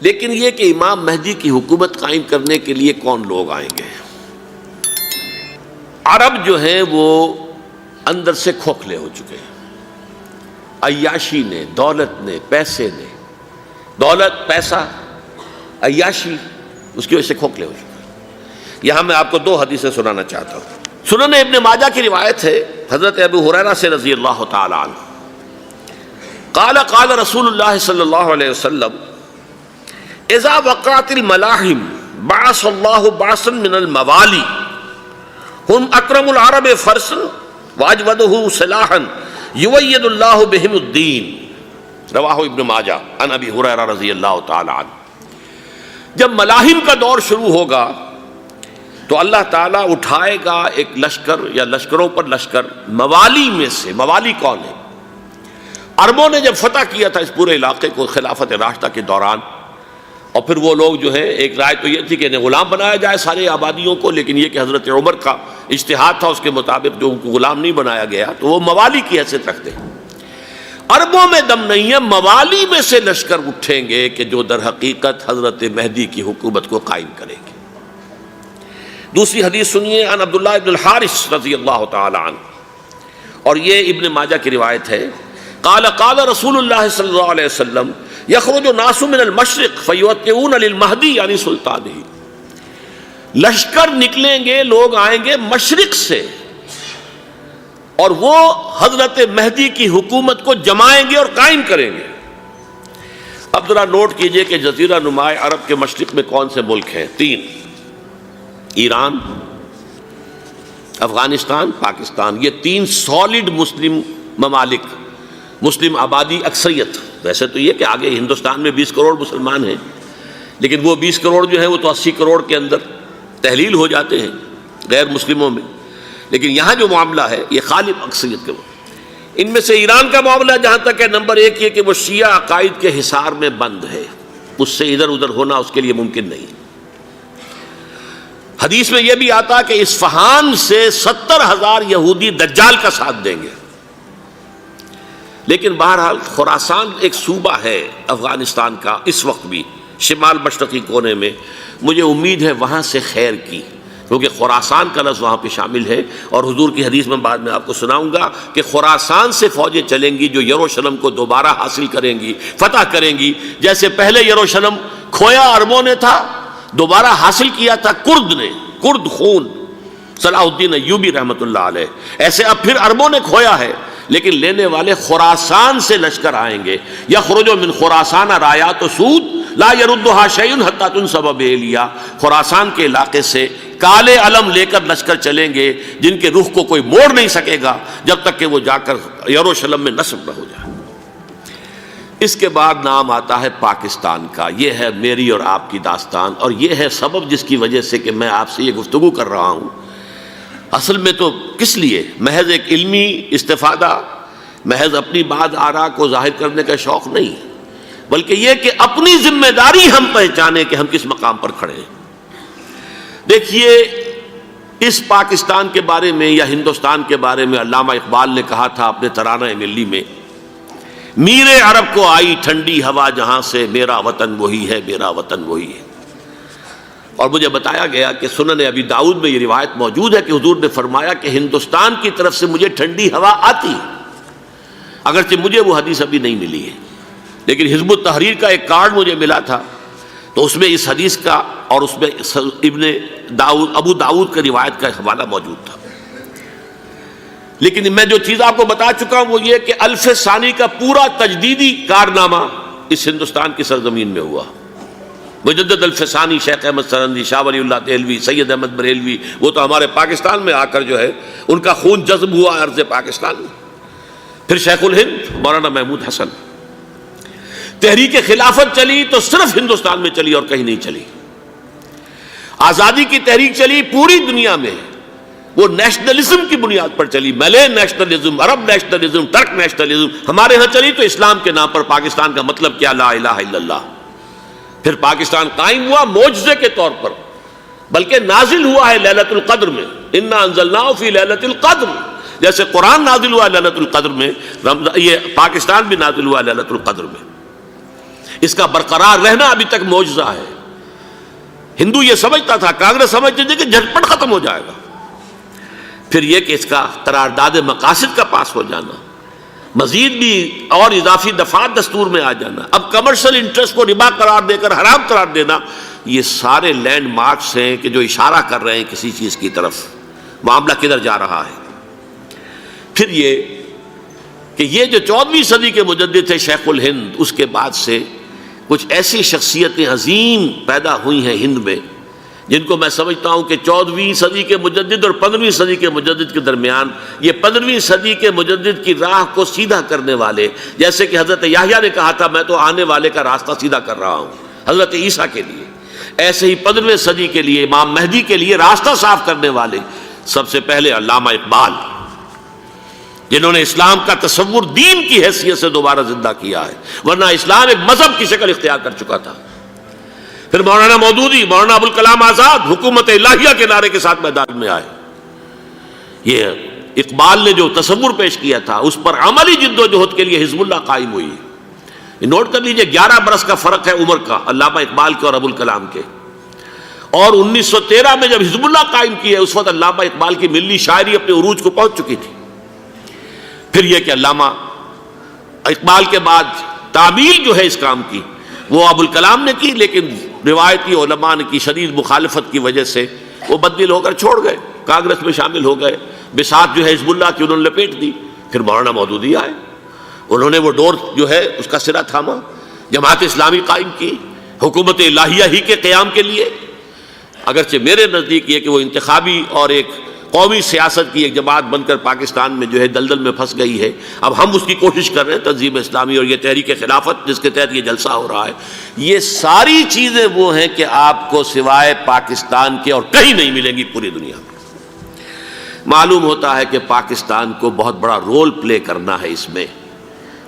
لیکن یہ کہ امام مہدی کی حکومت قائم کرنے کے لیے کون لوگ آئیں گے؟ عرب جو ہیں وہ اندر سے کھوکھلے ہو چکے ہیں، عیاشی نے، دولت نے، پیسے نے، دولت، پیسہ، عیاشی، اس کی وجہ سے کھوکھلے ہو چکے ہیں۔ یہاں میں آپ کو دو حدیثیں سنانا چاہتا ہوں۔ سنن ابن ماجہ کی روایت ہے حضرت ابو ہریرہ سے رضی اللہ تعالی عنہ، قال قال رسول اللہ صلی اللہ علیہ وسلم اذا وقعت الملاحم بعث اللہ بعثا من الموالی ہم اکرم العرب فرسا واجودہ سلاحا یوید اللہ بہم الدین، رواہ ابن ماجہ عن ابی ہریرہ رضی اللہ تعالی عنہ۔ جب ملاحم کا دور شروع ہوگا تو اللہ تعالیٰ اٹھائے گا ایک لشکر یا لشکروں پر لشکر موالی میں سے۔ موالی کون ہے؟ عربوں نے جب فتح کیا تھا اس پورے علاقے کو خلافت راشدہ کے دوران، اور پھر وہ لوگ جو ہے، ایک رائے تو یہ تھی کہ انہیں غلام بنایا جائے سارے آبادیوں کو، لیکن یہ کہ حضرت عمر کا اجتہاد تھا، اس کے مطابق جو ان کو غلام نہیں بنایا گیا تو وہ موالی کی حیثیت رکھتے ہیں۔ عربوں میں دم نہیں ہے، موالی میں سے لشکر اٹھیں گے کہ جو در حقیقت حضرت مہدی کی حکومت کو قائم کریں گے۔ دوسری حدیث سنیے، عن عبداللہ ابن الحارث رضی اللہ تعالی عنہ، اور یہ ابن ماجہ کی روایت ہے، قال قال رسول اللہ صلی اللہ علیہ وسلم یخرج الناس من المشرق فیوطئون للمہدی یعنی سلطانہ، لشکر نکلیں گے، لوگ آئیں گے مشرق سے، اور وہ حضرت مہدی کی حکومت کو جمائیں گے اور قائم کریں گے۔ اب ذرا نوٹ کیجئے کہ جزیرہ نماء عرب کے مشرق میں کون سے ملک ہیں؟ تین: ایران، افغانستان، پاکستان۔ یہ تین سالڈ مسلم ممالک، مسلم آبادی اکثریت۔ ویسے تو یہ کہ آگے ہندوستان میں 20 کروڑ مسلمان ہیں، لیکن وہ 20 کروڑ جو ہیں وہ تو 80 کروڑ کے اندر تحلیل ہو جاتے ہیں غیر مسلموں میں، لیکن یہاں جو معاملہ ہے یہ غالب اکثریت کے۔ ان میں سے ایران کا معاملہ جہاں تک ہے، نمبر 1 یہ کہ وہ شیعہ عقائد کے حصار میں بند ہے، اس سے ادھر ادھر ہونا اس کے لیے ممکن نہیں۔ حدیث میں یہ بھی آتا کہ اصفہان سے 70,000 یہودی دجال کا ساتھ دیں گے۔ لیکن بہرحال خراسان ایک صوبہ ہے افغانستان کا اس وقت بھی، شمال مشرقی کونے میں، مجھے امید ہے وہاں سے خیر کی، کیونکہ خراسان کا لفظ وہاں پہ شامل ہے، اور حضور کی حدیث میں بعد میں آپ کو سناؤں گا کہ خراسان سے فوجیں چلیں گی جو یروشلم کو دوبارہ حاصل کریں گی، فتح کریں گی۔ جیسے پہلے یروشلم کھویا عربوں نے تھا، دوبارہ حاصل کیا تھا کرد نے، کرد خون صلاح الدین ایوبی رحمۃ اللہ علیہ، ایسے اب پھر عربوں نے کھویا ہے، لیکن لینے والے خراسان سے لشکر آئیں گے۔ یخرج من خراسان رایات سود لا یردها شیء حتی تنصب بإیلیا، خراسان کے علاقے سے کالے علم لے کر لشکر چلیں گے جن کے رخ کو کوئی موڑ نہیں سکے گا جب تک کہ وہ جا کر یروشلم میں نصب نہ ہو جائے۔ اس کے بعد نام آتا ہے پاکستان کا۔ یہ ہے میری اور آپ کی داستان، اور یہ ہے سبب جس کی وجہ سے کہ میں آپ سے یہ گفتگو کر رہا ہوں۔ اصل میں تو کس لیے؟ محض ایک علمی استفادہ، محض اپنی بات آراء کو ظاہر کرنے کا شوق نہیں، بلکہ یہ کہ اپنی ذمہ داری ہم پہچانیں کہ ہم کس مقام پر کھڑے ہیں۔ دیکھیے، اس پاکستان کے بارے میں یا ہندوستان کے بارے میں علامہ اقبال نے کہا تھا اپنے ترانہ ملی میں، میر عرب کو آئی ٹھنڈی ہوا جہاں سے، میرا وطن وہی ہے، میرا وطن وہی ہے۔ اور مجھے بتایا گیا کہ سنن ابی داؤد میں یہ روایت موجود ہے کہ حضور نے فرمایا کہ ہندوستان کی طرف سے مجھے ٹھنڈی ہوا آتی ہے، اگرچہ مجھے وہ حدیث ابھی نہیں ملی ہے، لیکن حزب التحریر کا ایک کارڈ مجھے ملا تھا، تو اس میں اس حدیث کا اور اس میں ابو داؤد کی روایت کا حوالہ موجود تھا۔ لیکن میں جو چیز آپ کو بتا چکا ہوں وہ یہ کہ الف ثانی کا پورا تجدیدی کارنامہ اس ہندوستان کی سرزمین میں ہوا۔ مجدد الف ثانی شیخ احمد سرندی، شاہ ولی اللہ دہلوی، سید احمد بریلوی، وہ تو ہمارے پاکستان میں آ کر جو ہے ان کا خون جذب ہوا ارض پاکستان میں۔ پھر شیخ الہند مولانا محمود حسن۔ تحریک خلافت چلی تو صرف ہندوستان میں چلی اور کہیں نہیں چلی۔ آزادی کی تحریک چلی پوری دنیا میں، وہ نیشنلزم کی بنیاد پر چلی، ملے نیشنلزم، عرب نیشنلزم، ترک نیشنلزم۔ ہمارے ہاں چلی تو اسلام کے نام پر، پاکستان کا مطلب کیا؟ لا الہ الا اللہ۔ پھر پاکستان قائم ہوا معجزے کے طور پر، بلکہ نازل ہوا ہے لیلۃ القدر میں، انا انزلناہ فی لیلۃ القدر، جیسے قرآن نازل ہوا لیلۃ القدر میں، یہ پاکستان بھی نازل ہوا لیلۃ القدر میں۔ اس کا برقرار رہنا ابھی تک معجزہ ہے۔ ہندو یہ سمجھتا تھا، کانگریس سمجھتی تھی کہ جھٹپٹ ختم ہو جائے گا۔ پھر یہ کہ اس کا قرارداد مقاصد کا پاس ہو جانا، مزید بھی اور اضافی دفعات دستور میں آ جانا، اب کمرشل انٹرسٹ کو ربا قرار دے کر حرام قرار دینا، یہ سارے لینڈ مارکس ہیں کہ جو اشارہ کر رہے ہیں کسی چیز کی طرف، معاملہ کدھر جا رہا ہے۔ پھر یہ کہ یہ جو 14ویں صدی کے مجدد تھے شیخ الہند، اس کے بعد سے کچھ ایسی شخصیتیں عظیم پیدا ہوئی ہیں ہند میں، جن کو میں سمجھتا ہوں کہ 14ویں صدی کے مجدد اور 15ویں صدی کے مجدد کے درمیان یہ 15ویں صدی کے مجدد کی راہ کو سیدھا کرنے والے، جیسے کہ حضرت یحییٰ نے کہا تھا میں تو آنے والے کا راستہ سیدھا کر رہا ہوں حضرت عیسیٰ کے لیے، ایسے ہی 15ویں صدی کے لیے امام مہدی کے لیے راستہ صاف کرنے والے سب سے پہلے علامہ اقبال، جنہوں نے اسلام کا تصور دین کی حیثیت سے دوبارہ زندہ کیا ہے، ورنہ اسلام ایک مذہب کی شکل اختیار کر چکا تھا۔ پھر مولانا مودودی، مولانا ابوالکلام آزاد حکومت الہیہ کے نعرے کے ساتھ میدان میں آئے۔ یہ اقبال نے جو تصور پیش کیا تھا اس پر عملی جد و جہد کے لیے حزب اللہ قائم ہوئی۔ نوٹ کر لیجئے 11 برس کا فرق ہے عمر کا علامہ اقبال کے اور ابوالکلام کے، اور 1913 میں جب حزب اللہ قائم کی ہے اس وقت علامہ اقبال کی ملی شاعری اپنے عروج کو پہنچ چکی تھی۔ پھر یہ کہ علامہ اقبال کے بعد تعمیل جو ہے اس کام کی وہ ابوالکلام نے کی، لیکن روایتی علماء کی شدید مخالفت کی وجہ سے وہ بددل ہو کر چھوڑ گئے، کانگریس میں شامل ہو گئے، بساط جو ہے حزب اللہ کی انہوں نے لپیٹ دی۔ پھر مولانا مودودی آئے، انہوں نے وہ ڈور جو ہے اس کا سرا تھاما، جماعت اسلامی قائم کی حکومت الہیہ ہی کے قیام کے لیے۔ اگرچہ میرے نزدیک یہ کہ وہ انتخابی اور ایک قومی سیاست کی ایک جماعت بن کر پاکستان میں جو ہے دلدل میں پھنس گئی ہے، اب ہم اس کی کوشش کر رہے ہیں تنظیم اسلامی اور یہ تحریک خلافت جس کے تحت یہ جلسہ ہو رہا ہے، یہ ساری چیزیں وہ ہیں کہ آپ کو سوائے پاکستان کے اور کہیں نہیں ملیں گی پوری دنیا میں۔ معلوم ہوتا ہے کہ پاکستان کو بہت بڑا رول پلے کرنا ہے اس میں،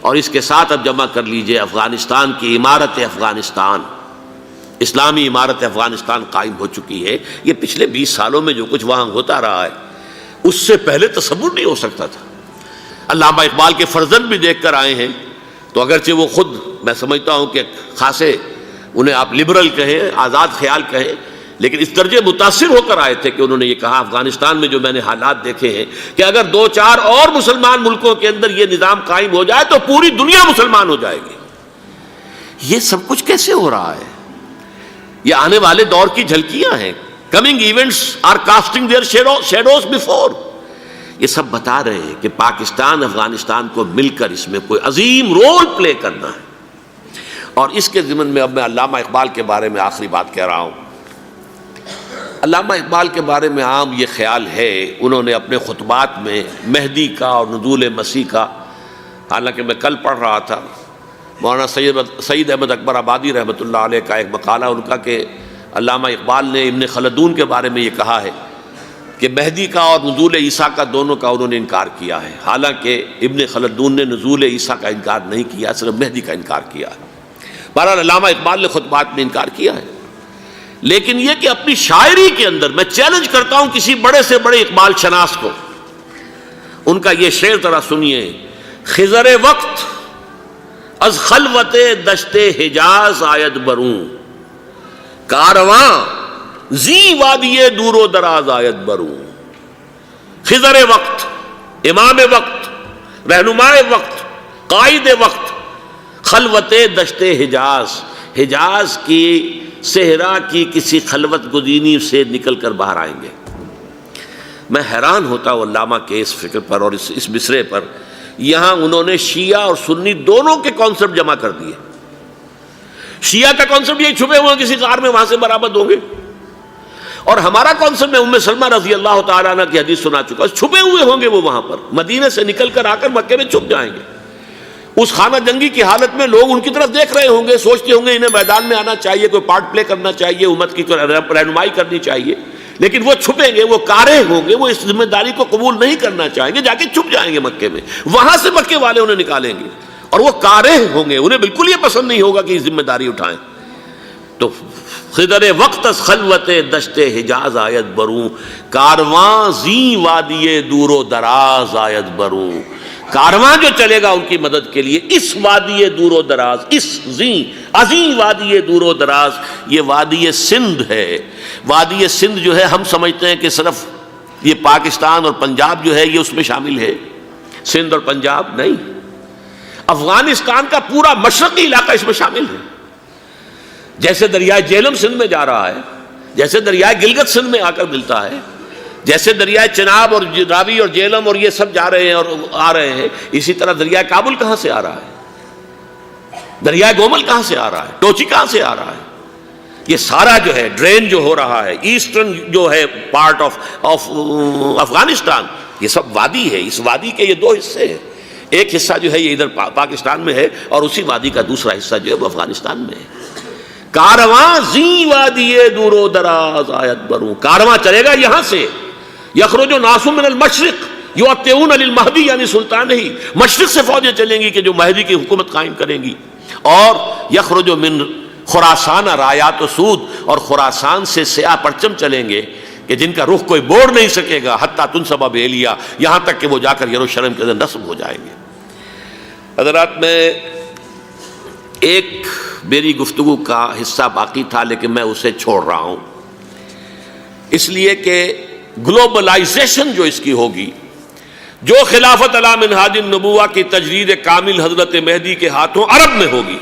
اور اس کے ساتھ اب جمع کر لیجئے افغانستان کی عمارت افغانستان، اسلامی عمارت افغانستان قائم ہو چکی ہے۔ یہ پچھلے 20 سالوں میں جو کچھ وہاں ہوتا رہا ہے اس سے پہلے تصور نہیں ہو سکتا تھا۔ علامہ اقبال کے فرزند بھی دیکھ کر آئے ہیں، تو اگرچہ وہ خود میں سمجھتا ہوں کہ خاصے انہیں آپ لبرل کہیں، آزاد خیال کہیں، لیکن اس درجے متاثر ہو کر آئے تھے کہ انہوں نے یہ کہا افغانستان میں جو میں نے حالات دیکھے ہیں کہ اگر 2-4 اور مسلمان ملکوں کے اندر یہ نظام قائم ہو جائے تو پوری دنیا مسلمان ہو جائے گی۔ یہ سب کچھ کیسے ہو رہا ہے؟ یہ آنے والے دور کی جھلکیاں ہیں۔ Coming events are casting their shadows before. یہ سب بتا رہے ہیں کہ پاکستان افغانستان کو مل کر اس میں کوئی عظیم رول پلے کرنا ہے، اور اس کے ضمن میں اب میں علامہ اقبال کے بارے میں آخری بات کہہ رہا ہوں۔ علامہ اقبال کے بارے میں عام یہ خیال ہے، انہوں نے اپنے خطبات میں مہدی کا اور نزول مسیح کا، حالانکہ میں کل پڑھ رہا تھا مولانا سید احمد اکبر آبادی رحمۃ اللہ علیہ کا ایک مقالہ ان کا کہ علامہ اقبال نے ابن خلدون کے بارے میں یہ کہا ہے کہ مہدی کا اور نزول عیسیٰ کا دونوں کا انہوں نے انکار کیا ہے، حالانکہ ابن خلدون نے نزول عیسیٰ کا انکار نہیں کیا، صرف مہدی کا انکار کیا ہے۔ بہرحال علامہ اقبال نے خطبات میں انکار کیا ہے، لیکن یہ کہ اپنی شاعری کے اندر میں چیلنج کرتا ہوں کسی بڑے سے بڑے اقبال شناس کو، ان کا یہ شعر ذرا سنیے: خضر وقت از خلوت دشت حجاز آید بروں، کارواں زی وادی دور و دراز آید بروں۔ خضر وقت، امام وقت، رہنمائے وقت، قائد وقت، خلوت دشت حجاز، حجاز کی صحرا کی کسی خلوت گزینی سے نکل کر باہر آئیں گے۔ میں حیران ہوتا ہوں علامہ کے اس فکر پر اور اس مصرے پر۔ یہاں انہوں نے شیعہ اور سنی دونوں کے کانسیپٹ جمع کر دیے۔ شیعہ کا کانسیپٹ یہ چھپے ہوئے کسی غار میں وہاں سے برآمد ہوں گے، اور ہمارا کانسیپٹ میں ام سلمہ رضی اللہ تعالیٰ عنہ کی حدیث سنا چکا، چھپے ہوئے ہوں گے وہ وہاں پر، مدینے سے نکل کر آ کر مکے میں چھپ جائیں گے۔ اس خانہ جنگی کی حالت میں لوگ ان کی طرف دیکھ رہے ہوں گے، سوچتے ہوں گے انہیں میدان میں آنا چاہیے، کوئی پارٹ پلے کرنا چاہیے، امت کی رہنمائی کرنی چاہیے، لیکن وہ چھپیں گے، وہ کارہ ہوں گے، وہ اس ذمہ داری کو قبول نہیں کرنا چاہیں گے، جا کے چھپ جائیں گے مکے میں، وہاں سے مکے والے انہیں نکالیں گے، اور وہ کارہ ہوں گے، انہیں بالکل یہ پسند نہیں ہوگا کہ یہ ذمہ داری اٹھائیں۔ تو خضر وقت از خلوت دشت حجاز آیت بروں، کارواں زی وادی دور و دراز آیت بروں۔ کارواں جو چلے گا ان کی مدد کے لیے اس وادی دور و دراز، اس عظیم وادی دور و دراز، یہ وادی سندھ ہے۔ وادی سندھ جو ہے ہم سمجھتے ہیں کہ صرف یہ پاکستان اور پنجاب جو ہے یہ اس میں شامل ہے، سندھ اور پنجاب نہیں، افغانستان کا پورا مشرقی علاقہ اس میں شامل ہے۔ جیسے دریائے جہلم سندھ میں جا رہا ہے، جیسے دریائے گلگت سندھ میں آ کر ملتا ہے، جیسے دریائے چناب اور راوی اور جہلم اور یہ سب جا رہے ہیں اور آ رہے ہیں، اسی طرح دریائے کابل کہاں سے آ رہا ہے، دریائے گومل کہاں سے آ رہا ہے، ٹوچی کہاں سے آ رہا ہے، یہ سارا جو ہے ڈرین جو ہو رہا ہے ایسٹرن جو ہے پارٹ آف افغانستان، یہ سب وادی ہے۔ اس وادی کے یہ دو حصے ہیں، ایک حصہ جو ہے یہ ادھر پاکستان میں ہے اور اسی وادی کا دوسرا حصہ جو ہے وہ افغانستان میں ہے۔ کارواں زی وادی دور و دراز آیت بروں، کارواں چلے گا یہاں سے، یخرج ناس من المشرق یؤتون للمہدی یعنی سلطان ہی، مشرق سے فوجیں چلیں گی کہ جو مہدی کی حکومت قائم کریں گی، اور یخرج من خراسان رایات و سود، اور خراسان سے سیاہ پرچم چلیں گے کہ جن کا رخ کوئی موڑ نہیں سکے گا، حتیٰ تنصب بیلیا، یہاں تک کہ وہ جا کر یروشلم کے اندر نصب ہو جائیں گے۔ حضرات، میں ایک میری گفتگو کا حصہ باقی تھا لیکن میں اسے چھوڑ رہا ہوں، اس لیے کہ گلوبلائزیشن جو اس کی ہوگی، جو خلافت علی منہاج النبوہ کی تجرید کامل حضرت مہدی کے ہاتھوں عرب میں ہوگی،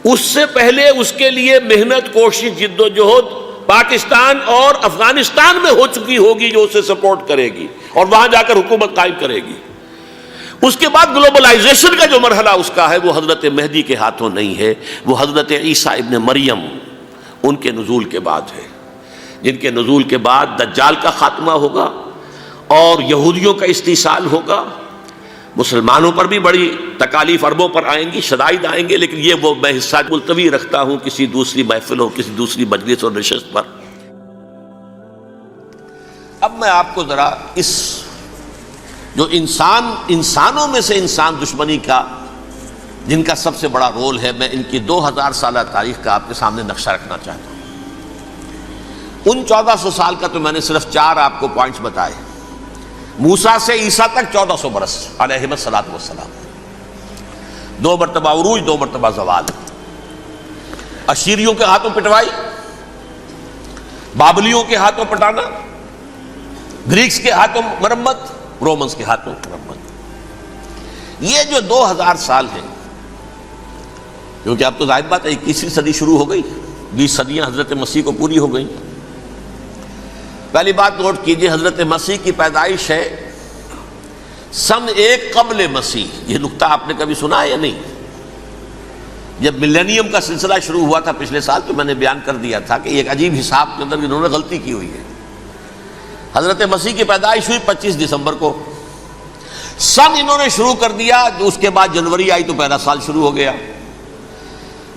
اس سے پہلے اس کے لیے محنت، کوشش، جد و جہد پاکستان اور افغانستان میں ہو چکی ہوگی جو اسے سپورٹ کرے گی اور وہاں جا کر حکومت قائم کرے گی۔ اس کے بعد گلوبلائزیشن کا جو مرحلہ اس کا ہے وہ حضرت مہدی کے ہاتھوں نہیں ہے، وہ حضرت عیسیٰ ابن مریم ان کے نزول کے بعد ہے، جن کے نزول کے بعد دجال کا خاتمہ ہوگا اور یہودیوں کا استحصال ہوگا، مسلمانوں پر بھی بڑی تکالیف عربوں پر آئیں گی، شدائد آئیں گے، لیکن یہ وہ میں حصہ ملتوی رکھتا ہوں کسی دوسری محفل اور کسی دوسری مجلس اور نشست پر۔ اب میں آپ کو ذرا اس جو انسانوں میں سے انسان دشمنی کا جن کا سب سے بڑا رول ہے، میں ان کی 2000 سالہ تاریخ کا آپ کے سامنے نقشہ رکھنا چاہتا ہوں۔ ان 1400 سال کا تو میں نے صرف 4 آپ کو پوائنٹس بتائے، موسیٰ سے عیسیٰ تک 1400 برس علیہ الصلوۃ والسلام، 2 مرتبہ عروج، 2 مرتبہ زوال، اشیریوں کے ہاتھوں پٹوائی، بابلیوں کے ہاتھوں پٹانا، گریکس کے ہاتھوں مرمت، رومنز کے ہاتھوں مرمت۔ یہ جو 2000 سال ہیں، کیونکہ اب تو ظاہر بات ہے 21ویں صدی شروع ہو گئی، 20 صدیاں حضرت مسیح کو پوری ہو گئی۔ پہلی بات نوٹ کیجئے، حضرت مسیح کی پیدائش ہے سن 1 قبل مسیح۔ یہ نقطہ آپ نے کبھی سنا ہے یا نہیں؟ جب ملینیم کا سلسلہ شروع ہوا تھا پچھلے سال تو میں نے بیان کر دیا تھا کہ ایک عجیب حساب کے اندر انہوں نے غلطی کی ہوئی ہے۔ حضرت مسیح کی پیدائش ہوئی 25 دسمبر کو، سن انہوں نے شروع کر دیا، اس کے بعد جنوری آئی تو پہلا سال شروع ہو گیا۔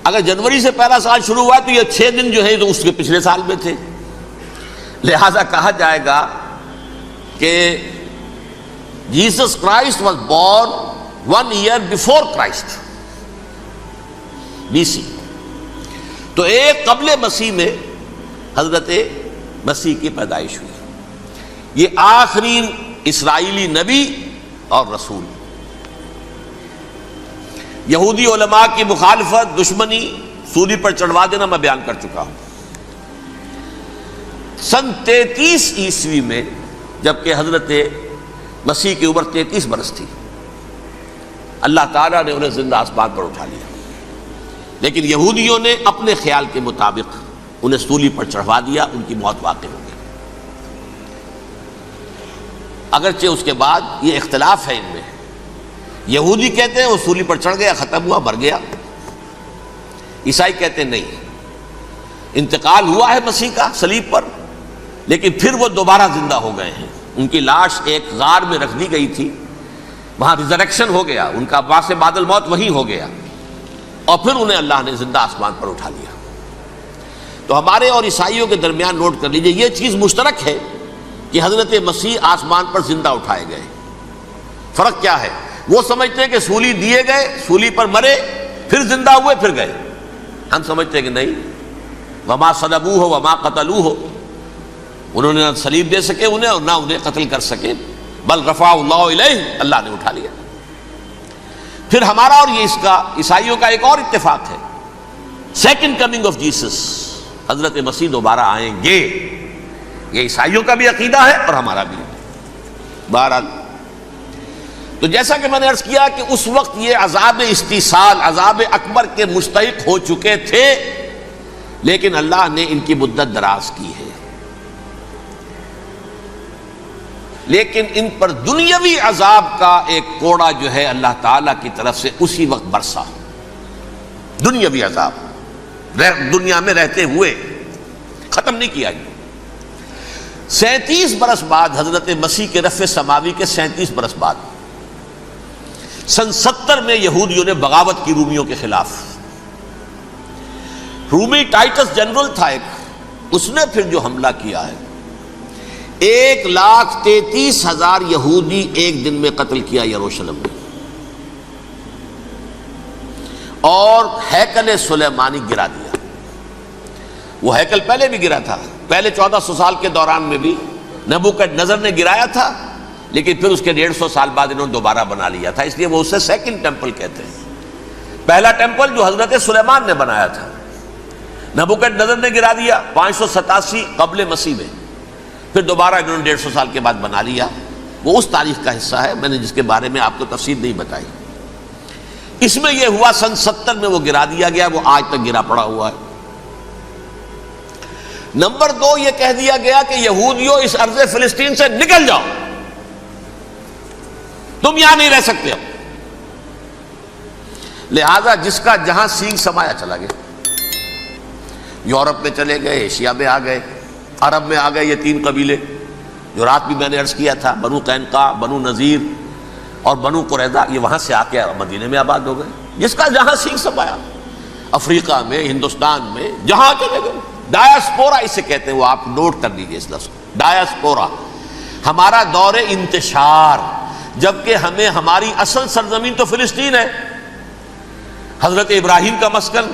اگر جنوری سے پہلا سال شروع ہوا تو یہ 6 دن جو ہے تو اس کے پچھلے سال میں تھے، لہذا کہا جائے گا کہ Jesus Christ was born 1 year before Christ, BC۔ تو 1 قبل مسیح میں حضرت مسیح کی پیدائش ہوئی۔ یہ آخری اسرائیلی نبی اور رسول۔ یہودی علماء کی مخالفت، دشمنی، سولی پر چڑھوا دینا میں بیان کر چکا ہوں۔ سن 33 عیسوی میں جبکہ حضرت مسیح کی عمر 33 برس تھی، اللہ تعالیٰ نے انہیں زندہ آسمان پر اٹھا لیا، لیکن یہودیوں نے اپنے خیال کے مطابق انہیں سولی پر چڑھوا دیا، ان کی موت واقع ہو گئی۔ اگرچہ اس کے بعد یہ اختلاف ہے ان میں، یہودی کہتے ہیں وہ سولی پر چڑھ گیا، ختم ہوا، مر گیا، عیسائی کہتے ہیں نہیں، انتقال ہوا ہے مسیح کا صلیب پر، لیکن پھر وہ دوبارہ زندہ ہو گئے ہیں۔ ان کی لاش ایک غار میں رکھ دی گئی تھی، وہاں ریزریکشن ہو گیا، ان کا وہاں سے بعد الموت وہی ہو گیا، اور پھر انہیں اللہ نے زندہ آسمان پر اٹھا لیا۔ تو ہمارے اور عیسائیوں کے درمیان نوٹ کر لیجئے، یہ چیز مشترک ہے کہ حضرت مسیح آسمان پر زندہ اٹھائے گئے۔ فرق کیا ہے؟ وہ سمجھتے ہیں کہ سولی دیے گئے، سولی پر مرے، پھر زندہ ہوئے، پھر گئے۔ ہم سمجھتے ہیں کہ نہیں، وما صلبوہ وما قتلوہ، انہوں نے نہ صلیب دے سکے انہیں اور نہ انہیں قتل کر سکے، بل رفع اللہ الیہ، اللہ نے اٹھا لیا۔ پھر ہمارا اور یہ اس کا عیسائیوں کا ایک اور اتفاق ہے، سیکنڈ کمنگ آف جیسس، حضرت مسیح دوبارہ آئیں گے، یہ عیسائیوں کا بھی عقیدہ ہے اور ہمارا بھی۔ بہرحال تو جیسا کہ میں نے عرض کیا کہ اس وقت یہ عذاب استیصال، عذاب اکبر کے مستحق ہو چکے تھے، لیکن اللہ نے ان کی مدت دراز کی ہے، لیکن ان پر دنیاوی عذاب کا ایک کوڑا جو ہے اللہ تعالیٰ کی طرف سے اسی وقت برسا، دنیاوی عذاب دنیا میں رہتے ہوئے ختم نہیں کیا۔ 37 برس بعد، حضرت مسیح کے رفع سماوی کے 37 برس بعد، سن 70 میں یہودیوں نے بغاوت کی رومیوں کے خلاف۔ رومی ٹائٹس جنرل تھا ایک، اس نے پھر جو حملہ کیا ہے، 1,33,000 یہودی ایک دن میں قتل کیا یروشلم میں، اور ہیکل سلیمانی گرا دیا۔ وہ ہیکل پہلے بھی گرا تھا، پہلے 1400 سال کے دوران میں بھی نبوکڈنضر نے گرایا تھا، لیکن پھر اس کے 150 سال بعد انہوں نے دوبارہ بنا لیا تھا، اس لیے وہ اسے سیکنڈ ٹیمپل کہتے ہیں۔ پہلا ٹیمپل جو حضرت سلیمان نے بنایا تھا، نبوکڈنضر نے گرا دیا 587 قبل مسیح میں، پھر دوبارہ انہوں نے 150 سال کے بعد بنا لیا۔ وہ اس تاریخ کا حصہ ہے، میں نے جس کے بارے میں آپ کو تفصیل نہیں بتائی۔ اس میں یہ ہوا سن 70 میں وہ گرا دیا گیا، وہ آج تک گرا پڑا ہوا ہے۔ نمبر 2، یہ کہہ دیا گیا کہ یہودیوں اس ارض فلسطین سے نکل جاؤ، تم یہاں نہیں رہ سکتے ہو۔ لہذا جس کا جہاں سینگ سمایا چلا گیا، یورپ میں چلے گئے، ایشیا میں آ گئے، عرب میں آ گئے، یہ 3 قبیلے جو رات بھی میں نے عرض کیا تھا، بنو قینقاع، بنو نذیر اور بنو قریظہ، یہ وہاں سے آ کے مدینے میں آباد ہو گئے، جس کا جہاں سینگ سمایا، افریقہ میں، ہندوستان میں، جہاں چلے گئے۔ ڈایاسپورا اسے کہتے ہیں، وہ آپ نوٹ کر لیجیے اس لفظ کو، ڈایاسپورا، ہمارا دور انتشار، جبکہ ہمیں ہماری اصل سرزمین تو فلسطین ہے، حضرت ابراہیم کا مسکن،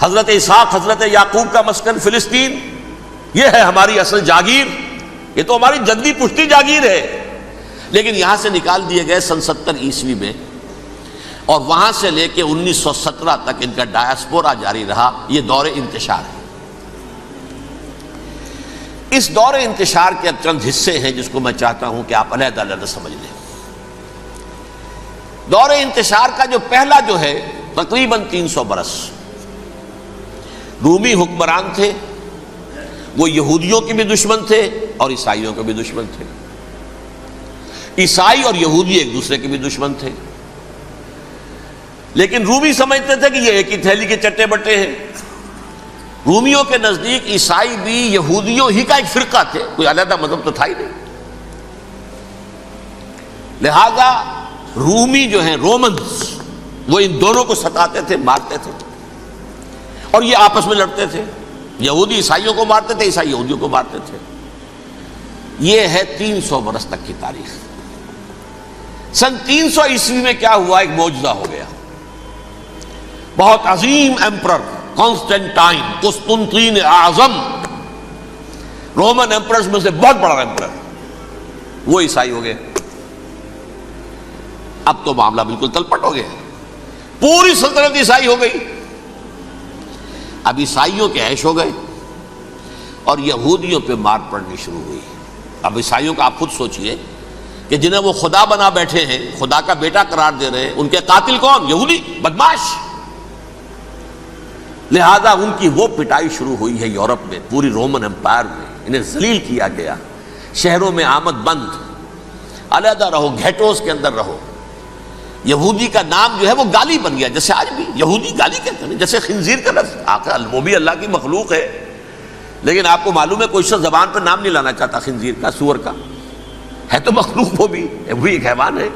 حضرت اسحاق، حضرت یعقوب کا مسکن فلسطین، یہ ہے ہماری اصل جاگیر، یہ تو ہماری جدی پشتی جاگیر ہے، لیکن یہاں سے نکال دیے گئے سن 70 عیسوی میں، اور وہاں سے لے کے 1917 تک ان کا ڈایاسپورا جاری رہا۔ یہ دور انتشار ہے۔ اس دور انتشار کے اب چند حصے ہیں جس کو میں چاہتا ہوں کہ آپ علیحدہ علیحدہ سمجھ لیں۔ دور انتشار کا جو پہلا جو ہے تقریباً 300 برس، رومی حکمران تھے، وہ یہودیوں کے بھی دشمن تھے اور عیسائیوں کے بھی دشمن تھے، عیسائی اور یہودی ایک دوسرے کے بھی دشمن تھے، لیکن رومی سمجھتے تھے کہ یہ ایک ہی تھیلی کے چٹے بٹے ہیں۔ رومیوں کے نزدیک عیسائی بھی یہودیوں ہی کا ایک فرقہ تھے، کوئی علیحدہ مذہب تو تھا ہی نہیں۔ لہذا رومی جو ہیں رومنز، وہ ان دونوں کو ستاتے تھے، مارتے تھے، اور یہ آپس میں لڑتے تھے، یہودی عیسائیوں کو مارتے تھے، عیسائی یہودیوں کو مارتے تھے۔ یہ ہے 300 برس تک کی تاریخ۔ سن 300 عیسوی میں کیا ہوا؟ ایک معجزہ ہو گیا۔ بہت عظیم ایمپرر کانسٹینٹائن، قسطنطین اعظم، رومن ایمپررز میں سے بہت بڑا ایمپرر، وہ عیسائی ہو گئے۔ اب تو معاملہ بالکل تلپٹ ہو گیا، پوری سلطنت عیسائی ہو گئی۔ اب عیسائیوں کے عیش ہو گئے اور یہودیوں پہ مار پڑنی شروع ہوئی۔ اب عیسائیوں کا آپ خود سوچئے کہ جنہیں وہ خدا بنا بیٹھے ہیں، خدا کا بیٹا قرار دے رہے ہیں، ان کے قاتل کون؟ یہودی بدماش۔ لہذا ان کی وہ پٹائی شروع ہوئی ہے یورپ میں، پوری رومن امپائر میں، انہیں ذلیل کیا گیا، شہروں میں آمد بند، علیحدہ رہو، گھیٹوز کے اندر رہو۔ یہودی کا نام جو ہے وہ گالی بن گیا، جیسے آج بھی یہودی گالی کہتے ہیں، جیسے خنزیر کا لفظ، آخر وہ بھی اللہ کی مخلوق ہے، لیکن آپ کو معلوم ہے کوئی شخص زبان پہ نام نہیں لانا چاہتا خنزیر کا، سور کا، ہے تو مخلوق وہ بھی ایک حیوان ہے۔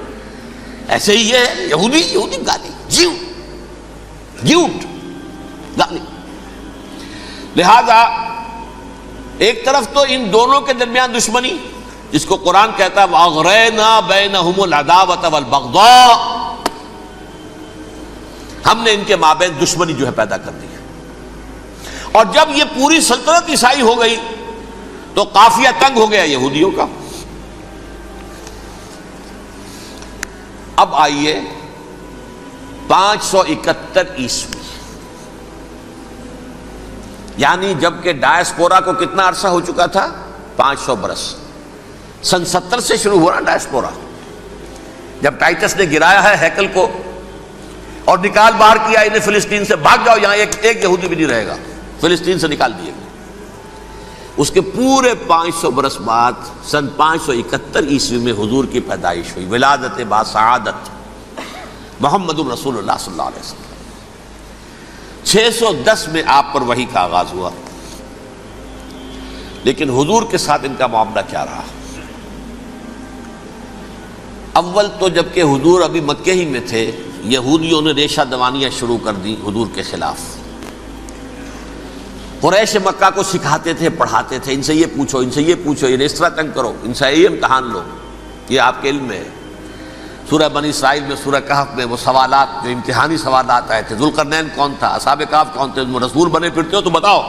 ایسے ہی یہ ہے یہودی، یہودی گالی، جیوٹ گالی۔ لہذا ایک طرف تو ان دونوں کے درمیان دشمنی، جس کو قرآن کہتا ہے وَأَغْرَيْنَا بَيْنَهُمُ الْعَدَاوَةَ وَالْبَغْضَاءَ، ہم نے ان کے مابین دشمنی جو ہے پیدا کر دی۔ اور جب یہ پوری سلطنت عیسائی ہو گئی تو قافیہ تنگ ہو گیا یہودیوں کا، اب آئیے 571 عیسوی، یعنی جبکہ ڈائسپورا کو کتنا عرصہ ہو چکا تھا؟ 500 برس۔ سن 70 سے شروع ہوا ڈائسپورا، جب ٹائٹس نے گرایا ہے ہیکل کو اور نکال باہر کیا انہیں فلسطین سے، بھاگ جاؤ یہاں ایک یہودی بھی نہیں رہے گا، فلسطین سے نکال دیے گئے۔ اس کے پورے 500 برس بعد سن 571 عیسوی میں حضور کی پیدائش ہوئی، ولادت باسعادت محمد الرسول اللہ صلی اللہ علیہ وسلم۔ 610 میں آپ پر وحی کا آغاز ہوا، لیکن حضور کے ساتھ ان کا معاملہ کیا رہا؟ اول تو جبکہ حضور ابھی مکے ہی میں تھے، یہودیوں نے ریشہ دوانیاں شروع کر دی حضور کے خلاف۔ قریش مکہ کو سکھاتے تھے، پڑھاتے تھے، ان سے یہ پوچھو، ان سے یہ پوچھو، یہ اس طرح تنگ کرو، ان سے یہ امتحان لو، یہ آپ کے علم میں ہے۔ سورہ بنی اسرائیل میں، سورہ کہف میں وہ سوالات، جو امتحانی سوالات آئے تھے، ذوالقرنین کون تھا، اصحاب کہف کون تھے، تم رسول بنے پھرتے ہو تو بتاؤ،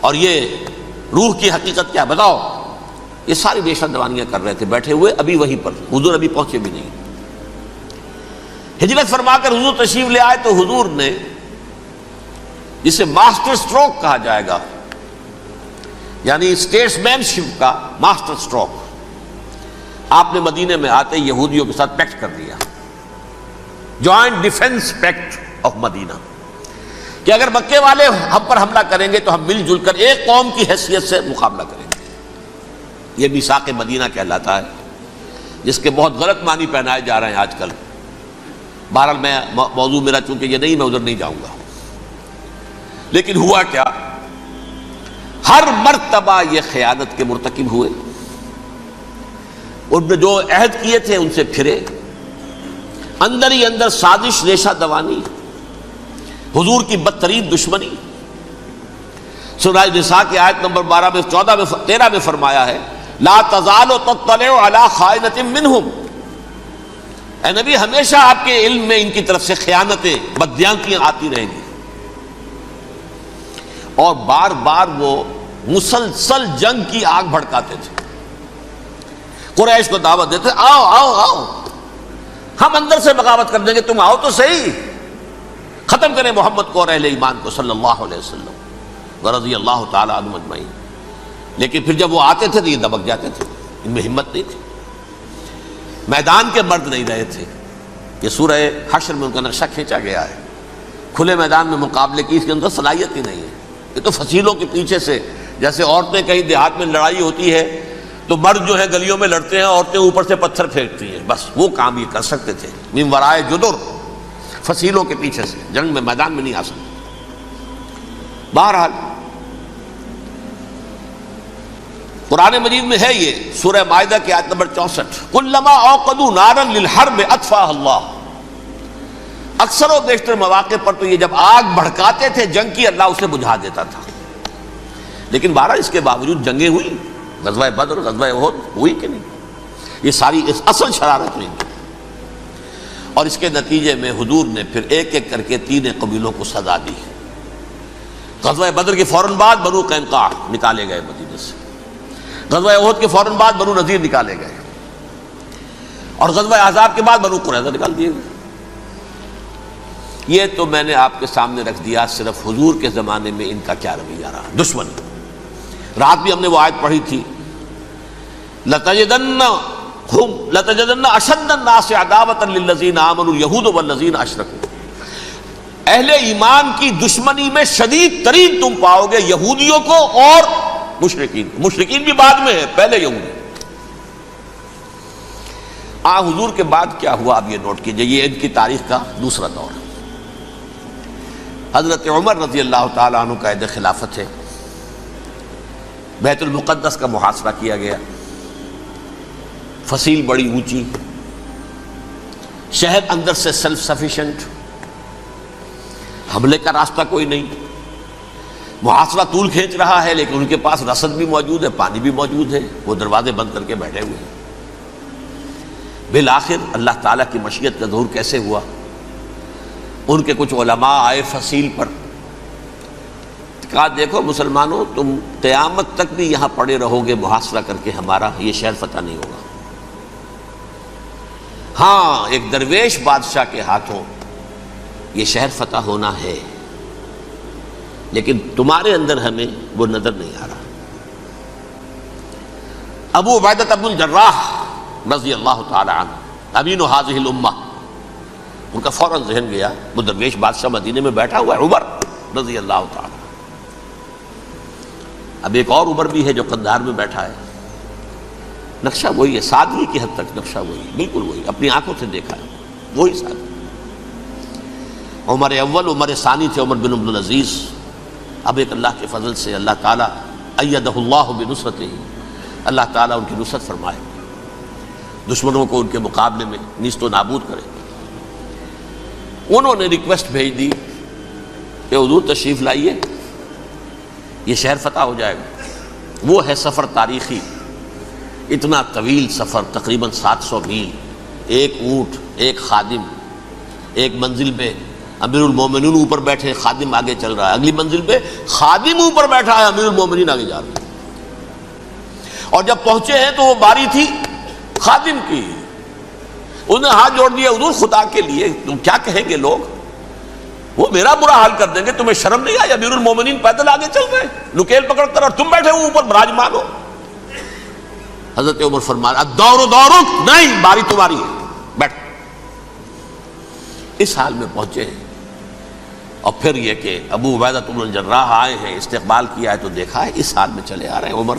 اور یہ روح کی حقیقت کیا بتاؤ، یہ ساری ریشہ دوانیاں کر رہے تھے بیٹھے ہوئے ابھی وہیں پر، حضور ابھی پہنچے بھی نہیں۔ ہجرت فرما کر حضور تشریف لے آئے تو حضور نے، جسے ماسٹر سٹروک کہا جائے گا، یعنی اسٹیٹس مین شپ کا ماسٹر سٹروک، آپ نے مدینے میں آتے یہودیوں کے ساتھ پیکٹ کر دیا، جوائنٹ ڈیفنس پیکٹ آف مدینہ، کہ اگر مکے والے ہم پر حملہ کریں گے تو ہم مل جل کر ایک قوم کی حیثیت سے مقابلہ کریں گے۔ یہ میثاق مدینہ کہلاتا ہے، جس کے بہت غلط معنی پہنائے جا رہے ہیں آج کل۔ بہرحال میں موضوع میرا چونکہ یہ نہیں، میں ادھر نہیں جاؤں گا، لیکن ہوا کیا؟ ہر مرتبہ یہ خیانت کے مرتکب ہوئے، ان نے جو عہد کیے تھے ان سے پھرے، اندر ہی اندر سازش، ریشہ دوانی، حضور کی بدترین دشمنی۔ سورہ نساء کی آیت نمبر 12 میں 14 میں 13 میں فرمایا ہے، لا تزال تطلع علی خائنۃ منہم، اے نبی ہمیشہ آپ کے علم میں ان کی طرف سے خیانتیں، بددیانتیاں آتی رہیں گی، اور بار بار وہ مسلسل جنگ کی آگ بھڑکاتے تھے، قریش کو دعوت دیتے، آؤ آؤ آؤ ہم اندر سے بغاوت کر دیں گے، تم آؤ تو صحیح، ختم کریں محمد کو اور اہل ایمان کو صلی اللہ علیہ وسلم ورضی اللہ تعالی عنہم اجمعین۔ لیکن پھر جب وہ آتے تھے تو یہ دبک جاتے تھے، ان میں ہمت نہیں تھی، میدان کے مرد نہیں رہے تھے۔ یہ سورہ حشر میں ان کا نقشہ کھینچا گیا ہے، کھلے میدان میں مقابلے کی اس کے اندر صلاحیت ہی نہیں ہے۔ یہ تو فصیلوں کے پیچھے سے، جیسے عورتیں کہیں دیہات میں لڑائی ہوتی ہے تو مرد جو ہے گلیوں میں لڑتے ہیں، عورتیں اوپر سے پتھر پھینکتی ہیں، بس وہ کام یہ کر سکتے تھے، من ورائے جدر، فصیلوں کے پیچھے سے، جنگ میں میدان میں نہیں آ سکتے۔ بہرحال قرآن مجید میں ہے یہ، سورہ مائدہ کی آیت نمبر 64، کلما اوقدوا نارا للحرب اطفاها اللہ، اکثر و بیشتر مواقع پر تو یہ جب آگ بھڑکاتے تھے جنگ کی، اللہ اسے بجھا دیتا تھا۔ لیکن بہرحال اس کے باوجود جنگیں ہوئی، غزوہ بدر، غزوہ احد ہوئی کہ نہیں، یہ ساری اس اصل شرارت ہوئی، اور اس کے نتیجے میں حضور نے پھر ایک ایک کر کے 3 قبیلوں کو سزا دی۔ غزوہ بدر کے فوراً بعد بنو قینقاع نکالے گئے مدینے سے، غزوہ احد کے فوراً بعد بنو نذیر نکالے گئے، اور غزوہ احزاب کے بعد بنو قریظہ نکال دیے گئے۔ یہ تو میں نے آپ کے سامنے رکھ دیا صرف حضور کے زمانے میں ان کا کیا رویہ رہا، دشمن۔ رات بھی ہم نے وہ آیت پڑھی تھی، لَتَجِدَنَّ أَشَدَّ النَّاسِ عَدَاوَةً لِلَّذِينَ آمَنُوا الْيَهُودُ وَالَّذِينَ أَشْرَكُوا، اہل ایمان کی دشمنی میں شدید ترین تم پاؤ گے یہودیوں کو اور مشرکین، مشرکین بھی بعد میں ہے، پہلے یہودی۔ حضور کے بعد کیا ہوا اب یہ نوٹ کیجئے، یہ ان کی تاریخ کا دوسرا دور ہے۔ حضرت عمر رضی اللہ تعالیٰ عنہ کا عہد خلافت ہے، بیت المقدس کا محاصرہ کیا گیا، فصیل بڑی اونچی، شہر اندر سے سیلف سفیشینٹ، حملے کا راستہ کوئی نہیں، محاصرہ طول کھینچ رہا ہے، لیکن ان کے پاس رسد بھی موجود ہے، پانی بھی موجود ہے، وہ دروازے بند کر کے بیٹھے ہوئے ہیں۔ بالآخر اللہ تعالیٰ کی مشیت کا ظہور کیسے ہوا؟ ان کے کچھ علماء آئے فصیل پر، کہا دیکھو مسلمانوں، تم قیامت تک بھی یہاں پڑے رہو گے محاصرہ کر کے، ہمارا یہ شہر فتح نہیں ہوگا۔ ہاں ایک درویش بادشاہ کے ہاتھوں یہ شہر فتح ہونا ہے، لیکن تمہارے اندر ہمیں وہ نظر نہیں آ رہا۔ ابو عبیدہ بن الجراح رضی اللہ تعالی عنہ امین هذه الامہ، ان کا فوراً ذہن گیا وہ درویش بادشاہ مدینے میں بیٹھا ہوا ہے عمر رضی اللہ تعالی۔ اب ایک اور عمر بھی ہے جو قندھار میں بیٹھا ہے، نقشہ وہی ہے، سادگی کی حد تک نقشہ وہی، بالکل وہی، اپنی آنکھوں سے دیکھا ہے وہی سادگی۔ عمر اول عمر ثانی تھے عمر بن عبدالعزیز۔ اب ایک اللہ کے فضل سے اللہ تعالیٰ ایدہ اللہ بنصرتہ، اللہ تعالیٰ ان کی نصرت فرمائے، دشمنوں کو ان کے مقابلے میں نیست و نابود کرے۔ انہوں نے ریکویسٹ بھیج دی کہ حضور تشریف لائیے، یہ شہر فتح ہو جائے گا۔ وہ ہے سفر تاریخی، اتنا طویل سفر، تقریباً 700 میل، ایک اونٹ، ایک خادم، ایک منزل پہ امیر المومنین اوپر بیٹھے، خادم آگے چل رہا ہے، اگلی منزل پہ خادم اوپر بیٹھا ہے، امیر المومنین آگے جا رہے ہیں۔ اور جب پہنچے ہیں تو وہ باری تھی خادم کی، انہوں نے ہاتھ جوڑ دیا، حضور خدا کے لیے تم کیا کہیں گے لوگ، وہ میرا برا حال کر دیں گے، تمہیں شرم نہیں آئی؟ امیر المومنین پیدل آگے چل رہے ہیں نکیل پکڑ کر، اور تم بیٹھے ہو اوپر براجمان ہو۔ حضرت عمر فرمایا الدور دورک، نہیں باری تمہاری ہے، بیٹھ۔ اس حال میں پہنچے ہیں، اور پھر یہ کہ ابو عبیدہ بن الجراح آئے ہیں، استقبال کیا ہے تو دیکھا ہے اس حال میں چلے آ رہے ہیں، عمر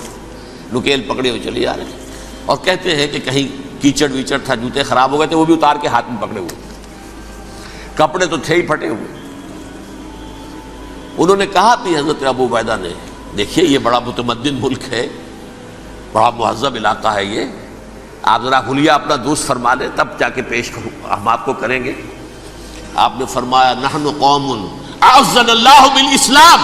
نکیل پکڑے ہوئے چلے آ رہے ہیں، اور کہتے ہیں کہ کہیں کیچڑ ویچڑ تھا، جوتے خراب ہو گئے تھے، وہ بھی اتار کے ہاتھ میں پکڑے ہوئے، کپڑے تو تھے ہی پھٹے ہوئے۔ انہوں نے کہا بھی حضرت ابو عبیدہ نے، دیکھیے یہ بڑا متمدن ملک ہے، بڑا مہذب علاقہ ہے یہ، آپ ذرا حلیہ اپنا دوست فرما لیں تب جا کے پیش کروں، ہم آپ کو کریں گے۔ آپ نے فرمایا نحن قوم اعزنا اللہ بالاسلام،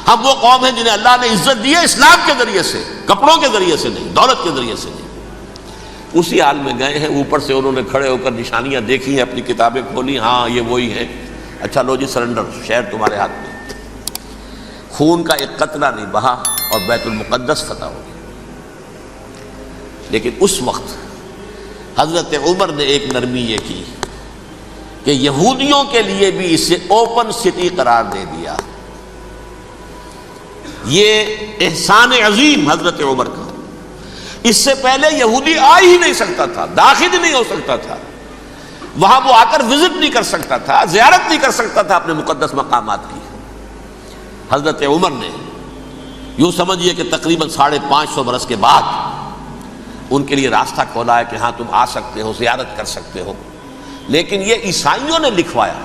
ہم وہ قوم ہیں جنہیں اللہ نے عزت دی ہے اسلام کے ذریعے سے، کپڑوں کے ذریعے سے نہیں، دولت کے ذریعے سے نہیں۔ اسی حال میں گئے ہیں، اوپر سے انہوں نے کھڑے ہو کر نشانیاں دیکھی ہیں، اپنی کتابیں کھولی، ہاں یہ وہی ہے، اچھا لو جی سرنڈر، شہر تمہارے ہاتھ میں۔ خون کا ایک قطرہ نہیں بہا اور بیت المقدس فتح ہو گیا۔ لیکن اس وقت حضرت عمر نے ایک نرمی یہ کی کہ یہودیوں کے لیے بھی اسے اوپن سٹی قرار دے دیا۔ یہ احسان عظیم حضرت عمر کا، اس سے پہلے یہودی آ ہی نہیں سکتا تھا، داخل ہی نہیں ہو سکتا تھا، وہاں وہ آ کر وزٹ نہیں کر سکتا تھا، زیارت نہیں کر سکتا تھا اپنے مقدس مقامات کی۔ حضرت عمر نے یوں سمجھیے کہ تقریباً 550 برس کے بعد ان کے لیے راستہ کھولا ہے کہ ہاں تم آ سکتے ہو، زیارت کر سکتے ہو۔ لیکن یہ عیسائیوں نے لکھوایا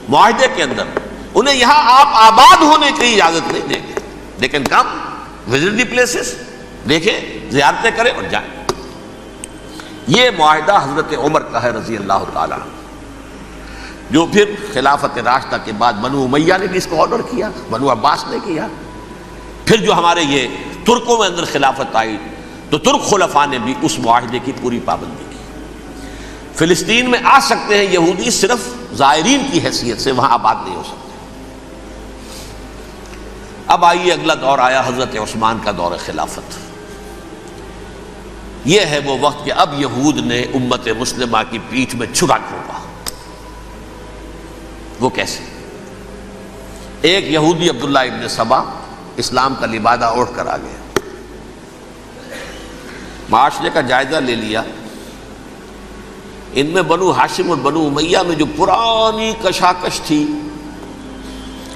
معاہدے کے اندر، انہیں یہاں آپ آباد ہونے کی اجازت نہیں دیں گے، لیکن کم وزٹ دی پلیسز، دیکھیں زیارتیں کریں اور جائیں۔ یہ معاہدہ حضرت عمر کا ہے رضی اللہ تعالیٰ، جو پھر خلافت راشدہ کے بعد بنو امیہ نے بھی اس کو آرڈر کیا، بنو عباس نے کیا، پھر جو ہمارے یہ ترکوں میں اندر خلافت آئی تو ترک خلفاء نے بھی اس معاہدے کی پوری پابندی کی۔ فلسطین میں آ سکتے ہیں یہودی صرف زائرین کی حیثیت سے، وہاں آباد نہیں ہو سکتے۔ اب آئیے اگلا دور آیا حضرت عثمان کا دور خلافت۔ یہ ہے وہ وقت کہ اب یہود نے امت مسلمہ کی پیٹھ میں چھرا کھونکا۔ وہ کیسے؟ ایک یہودی عبداللہ ابن سبا اسلام کا لبادہ اوڑھ کر آ گیا، معاشرے کا جائزہ لے لیا، ان میں بنو ہاشم اور بنو امیہ میں جو پرانی کشاکش تھی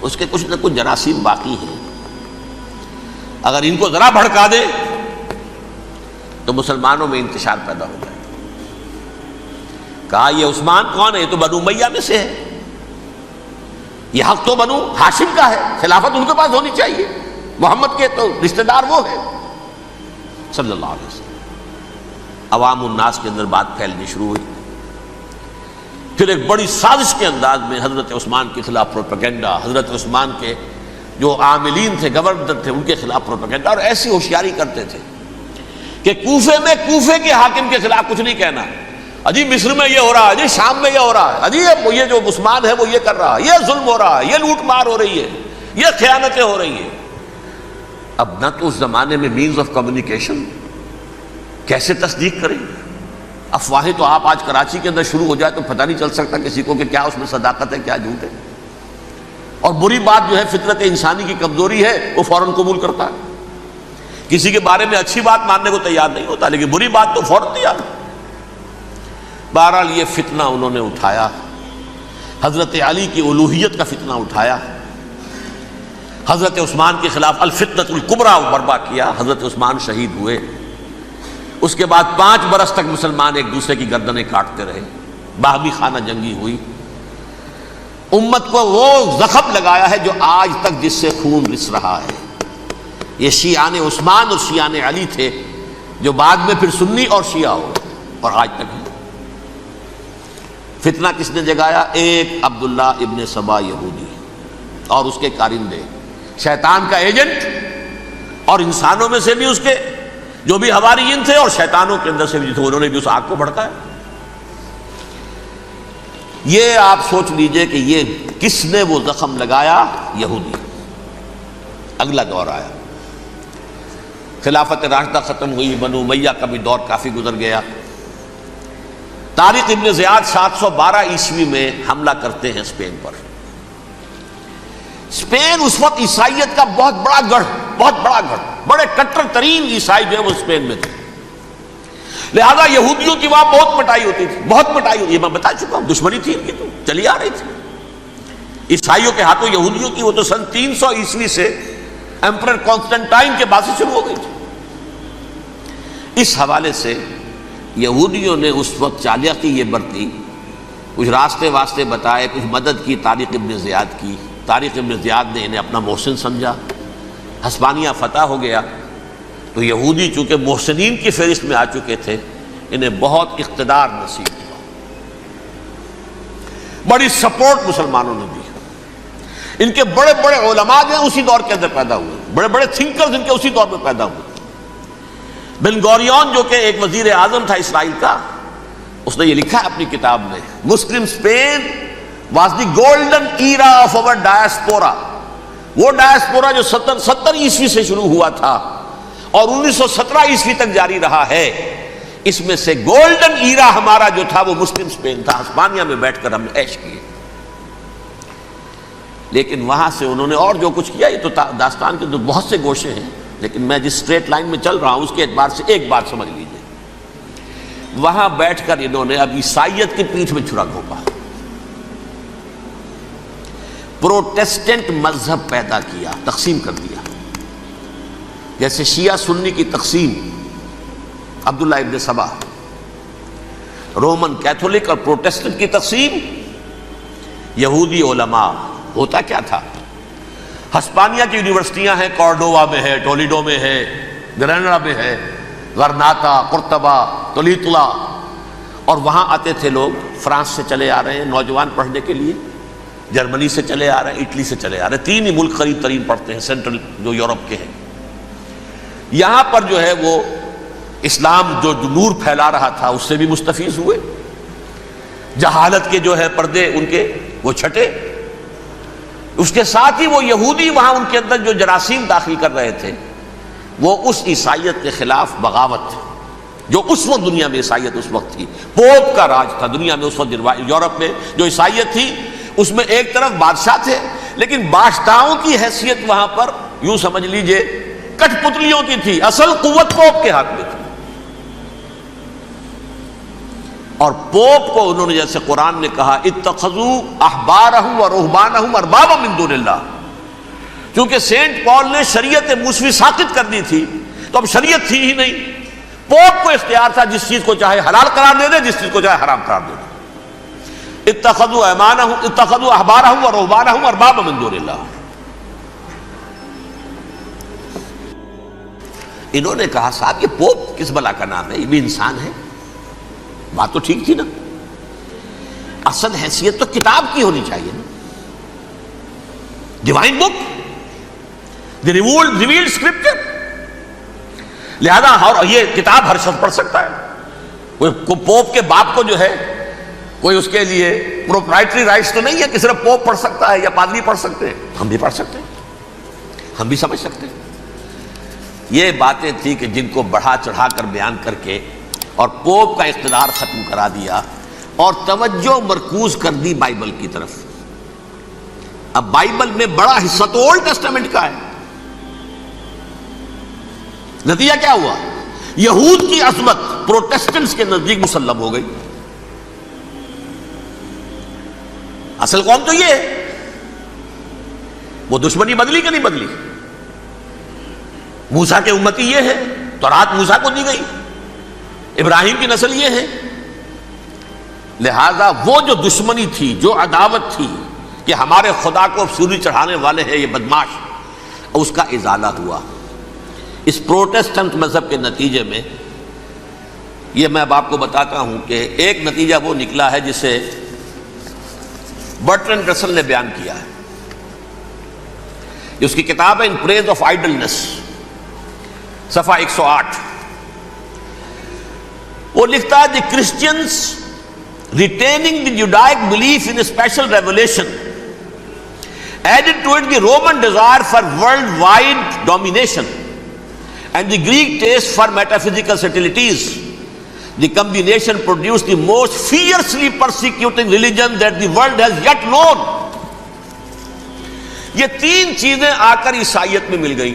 اس کے کچھ نہ کچھ جراثیم باقی ہیں، اگر ان کو ذرا بھڑکا دے تو مسلمانوں میں انتشار پیدا ہو جائے۔ کہا یہ عثمان کون ہے؟ یہ تو بنو امیہ میں سے ہے، یہ حق تو بنو ہاشم کا ہے، خلافت ان کے پاس ہونی چاہیے، محمد کے تو رشتہ دار وہ ہے صلی اللہ علیہ وسلم۔ عوام الناس کے اندر بات پھیلنی شروع ہوئی، پھر ایک بڑی سازش کے انداز میں حضرت عثمان کے خلاف پروپیگنڈا، حضرت عثمان کے جو عاملین تھے، گورنر تھے، ان کے خلاف پروپیگنڈا، اور ایسی ہوشیاری کرتے تھے کہ کوفے میں کوفے کے حاکم کے خلاف کچھ نہیں کہنا، اجی مصر میں یہ ہو رہا ہے، اجی شام میں یہ ہو رہا ہے، اجی یہ جو عثمان ہے وہ یہ کر رہا ہے، یہ ظلم ہو رہا ہے، یہ لوٹ مار ہو رہی ہے، یہ خیانتیں ہو رہی ہیں۔ اب نہ تو اس زمانے میں مینز آف کمیونیکیشن، کیسے تصدیق کریں؟ افواہیں تو آپ آج کراچی کے اندر شروع ہو جائے تو پتہ نہیں چل سکتا کسی کو کہ کیا اس میں صداقت ہے کیا جھوٹ ہے. اور بری بات جو ہے فطرت انسانی کی کمزوری ہے وہ فوراً قبول کرتا ہے. کسی کے بارے میں اچھی بات ماننے کو تیار نہیں ہوتا لیکن بری بات تو فوراً تیار. بہرحال یہ فتنہ انہوں نے اٹھایا، حضرت علی کی الوہیت کا فتنہ اٹھایا، حضرت عثمان کے خلاف الفتنۃ الکبریٰ برپا کیا، حضرت عثمان شہید ہوئے. اس کے بعد 5 برس تک مسلمان ایک دوسرے کی گردنیں کاٹتے رہے، باہمی خانہ جنگی ہوئی. امت کو وہ زخم لگایا ہے جو آج تک جس سے خون رس رہا ہے. یہ شیعان عثمان اور شیعان علی تھے جو بعد میں پھر سنی اور شیعہ ہو اور آج تک ہے. فتنہ کس نے جگایا؟ ایک عبداللہ ابن سبا یہودی اور اس کے کارندے، شیطان کا ایجنٹ، اور انسانوں میں سے بھی اس کے جو بھی حواریین تھے اور شیطانوں کے اندر سے بھی تھے، انہوں نے بھی اس آگ کو بھڑکایا. یہ آپ سوچ لیجئے کہ یہ کس نے وہ زخم لگایا؟ یہودی. اگلا دور آیا، خلافت راشدہ ختم ہوئی، بنو امیہ کا بھی دور کافی گزر گیا. طارق ابن زیاد 712 عیسوی میں حملہ کرتے ہیں اسپین پر. اسپین اس وقت عیسائیت کا بہت بڑا گڑھ، بڑے کٹر ترین عیسائی جو ہے وہ اسپین میں تھے. لہذا یہودیوں کی وہاں بہت پٹائی ہوتی تھی، بہت پٹائی ہوتی. یہ میں بتا چکا ہوں، دشمنی تھی ان کی تو چلی آ رہی تھی عیسائیوں کے ہاتھوں یہودیوں کی. وہ تو سن 300 عیسوی سے ایمپرر کانسٹنٹائن کے بعد سے شروع ہو گئی تھی. اس حوالے سے یہودیوں نے اس وقت چالاکی یہ برتی، کچھ راستے واسطے بتائے، کچھ مدد کی طارق ابن زیاد کی. طارق ابن زیاد نے انہیں اپنا محسن سمجھا. ہسپانیہ فتح ہو گیا تو یہودی چونکہ محسنین کی فہرست میں آ چکے تھے، انہیں بہت اقتدار نصیب ہوا، بڑی سپورٹ مسلمانوں نے دی. ان کے بڑے بڑے علماء جو ہیں اسی دور کے اندر پیدا ہوئے، بڑے بڑے تھنکرز ان کے اسی دور میں پیدا ہوئے. بن گوریون جو کہ ایک وزیر اعظم تھا اسرائیل کا، اس نے یہ لکھا ہے اپنی کتاب میں، Muslim Spain was the golden era of our diaspora. وہ ڈائسپورا جو 70 عیسوی سے شروع ہوا تھا اور 1917 عیسوی تک جاری رہا ہے، اس میں سے گولڈن ایرا ہمارا جو تھا وہ مسلم اسپین تھا. ہسپانیہ میں بیٹھ کر ہم نے عیش کیے. لیکن وہاں سے انہوں نے اور جو کچھ کیا، یہ تو داستان کے تو بہت سے گوشے ہیں، لیکن میں جس اسٹریٹ لائن میں چل رہا ہوں اس کے اعتبار سے ایک بات سمجھ لیجیے. وہاں بیٹھ کر انہوں نے اب عیسائیت کی پیٹھ میں چھرا گھونپا، پروٹیسٹنٹ مذہب پیدا کیا، تقسیم کر دیا. جیسے شیعہ سنی کی تقسیم، عبداللہ ابن سبا، رومن کیتھولک اور پروٹیسٹنٹ کی تقسیم، یہودی علماء. ہوتا کیا تھا؟ ہسپانیہ کی یونیورسٹیاں ہیں، کارڈووا میں ہے، ٹولیڈو میں ہے، گریناڈا میں ہے، غرناطہ، قرطبہ، تولیتلا، اور وہاں آتے تھے لوگ. فرانس سے چلے آ رہے ہیں نوجوان پڑھنے کے لیے، جرمنی سے چلے آ رہے ہیں، اٹلی سے چلے آ رہے ہیں. 3 ہی ملک قریب ترین پڑھتے ہیں سینٹرل جو یورپ کے ہیں. یہاں پر جو ہے وہ اسلام جو نور پھیلا رہا تھا اس سے بھی مستفیض ہوئے. جہالت کے جو ہے پردے ان کے وہ چھٹے. اس کے ساتھ ہی وہ یہودی وہاں ان کے اندر جو جراثیم داخل کر رہے تھے وہ اس عیسائیت کے خلاف بغاوت تھی جو اس وقت دنیا میں عیسائیت اس وقت تھی. پوپ کا راج تھا دنیا میں اس وقت. یورپ میں جو عیسائیت تھی اس میں ایک طرف بادشاہ تھے، لیکن بادشاہوں کی حیثیت وہاں پر یوں سمجھ لیجئے کٹ پتلیوں کی تھی، اصل قوت پوپ کے ہاتھ میں تھی. اور پوپ کو انہوں نے جیسے قرآن نے کہا اتخذوا احبارهم ورهبانهم اربابا من دون اللہ، چونکہ سینٹ پال نے شریعت موسوی ساقط کر دی تھی تو اب شریعت تھی ہی نہیں. پوپ کو اختیار تھا جس چیز کو چاہے حلال قرار دے دے، جس چیز کو چاہے حرام قرار دے دے. اتخذوا احبارهم ورهبانهم اربابا من دون اللہ. انہوں نے کہا صاحب یہ پوپ کس بلا کا نام ہے، یہ بھی انسان ہے. بات تو ٹھیک تھی نا، اصل حیثیت تو کتاب کی ہونی چاہیے نا، ڈیوائن بک، دی ریویلڈ اسکرپچر. لہذا اور یہ کتاب ہر شخص پڑھ سکتا ہے. کوئی پوپ کے باپ کو جو ہے کوئی اس کے لیے پروپرائٹری رائٹس تو نہیں ہے کہ صرف پوپ پڑھ سکتا ہے یا پادری پڑھ سکتے ہیں. ہم بھی پڑھ سکتے ہیں، ہم بھی سمجھ سکتے ہیں. یہ باتیں تھی کہ جن کو بڑھا چڑھا کر بیان کر کے اور پوپ کا اقتدار ختم کرا دیا اور توجہ مرکوز کر دی بائبل کی طرف۔ اب بائبل میں بڑا حصہ تو اولڈ ٹیسٹامنٹ کا ہے۔ نتیجہ کیا ہوا؟ یہود کی عظمت پروٹیسٹنٹس کے نزدیک مسلم ہو گئی۔ اصل قوم تو یہ ہے، وہ دشمنی بدلی کہ نہیں بدلی؟ موسیٰ کے امتی یہ ہے، تورات موسیٰ کو دی گئی، ابراہیم کی نسل یہ ہے۔ لہذا وہ جو دشمنی تھی، جو عداوت تھی کہ ہمارے خدا کو سولی چڑھانے والے ہیں یہ بدماش، اس کا ازالہ ہوا۔ اس پروٹیسٹنٹ مذہب کے نتیجے میں یہ میں اب آپ کو بتاتا ہوں کہ ایک نتیجہ وہ نکلا ہے جسے برٹرنڈ رسل نے بیان کیا ہے۔ اس کی کتاب ہے ان پریز آف آئیڈلنس، صفحہ 108۔ وہ لکھتا ہے دی Christians retaining the Judaic belief in a special revelation added to it the Roman desire for worldwide domination and the Greek taste for metaphysical subtleties. The combination produced the most fiercely persecuting religion that the world has yet known. یہ تین چیزیں آ کر عیسائیت میں مل گئی۔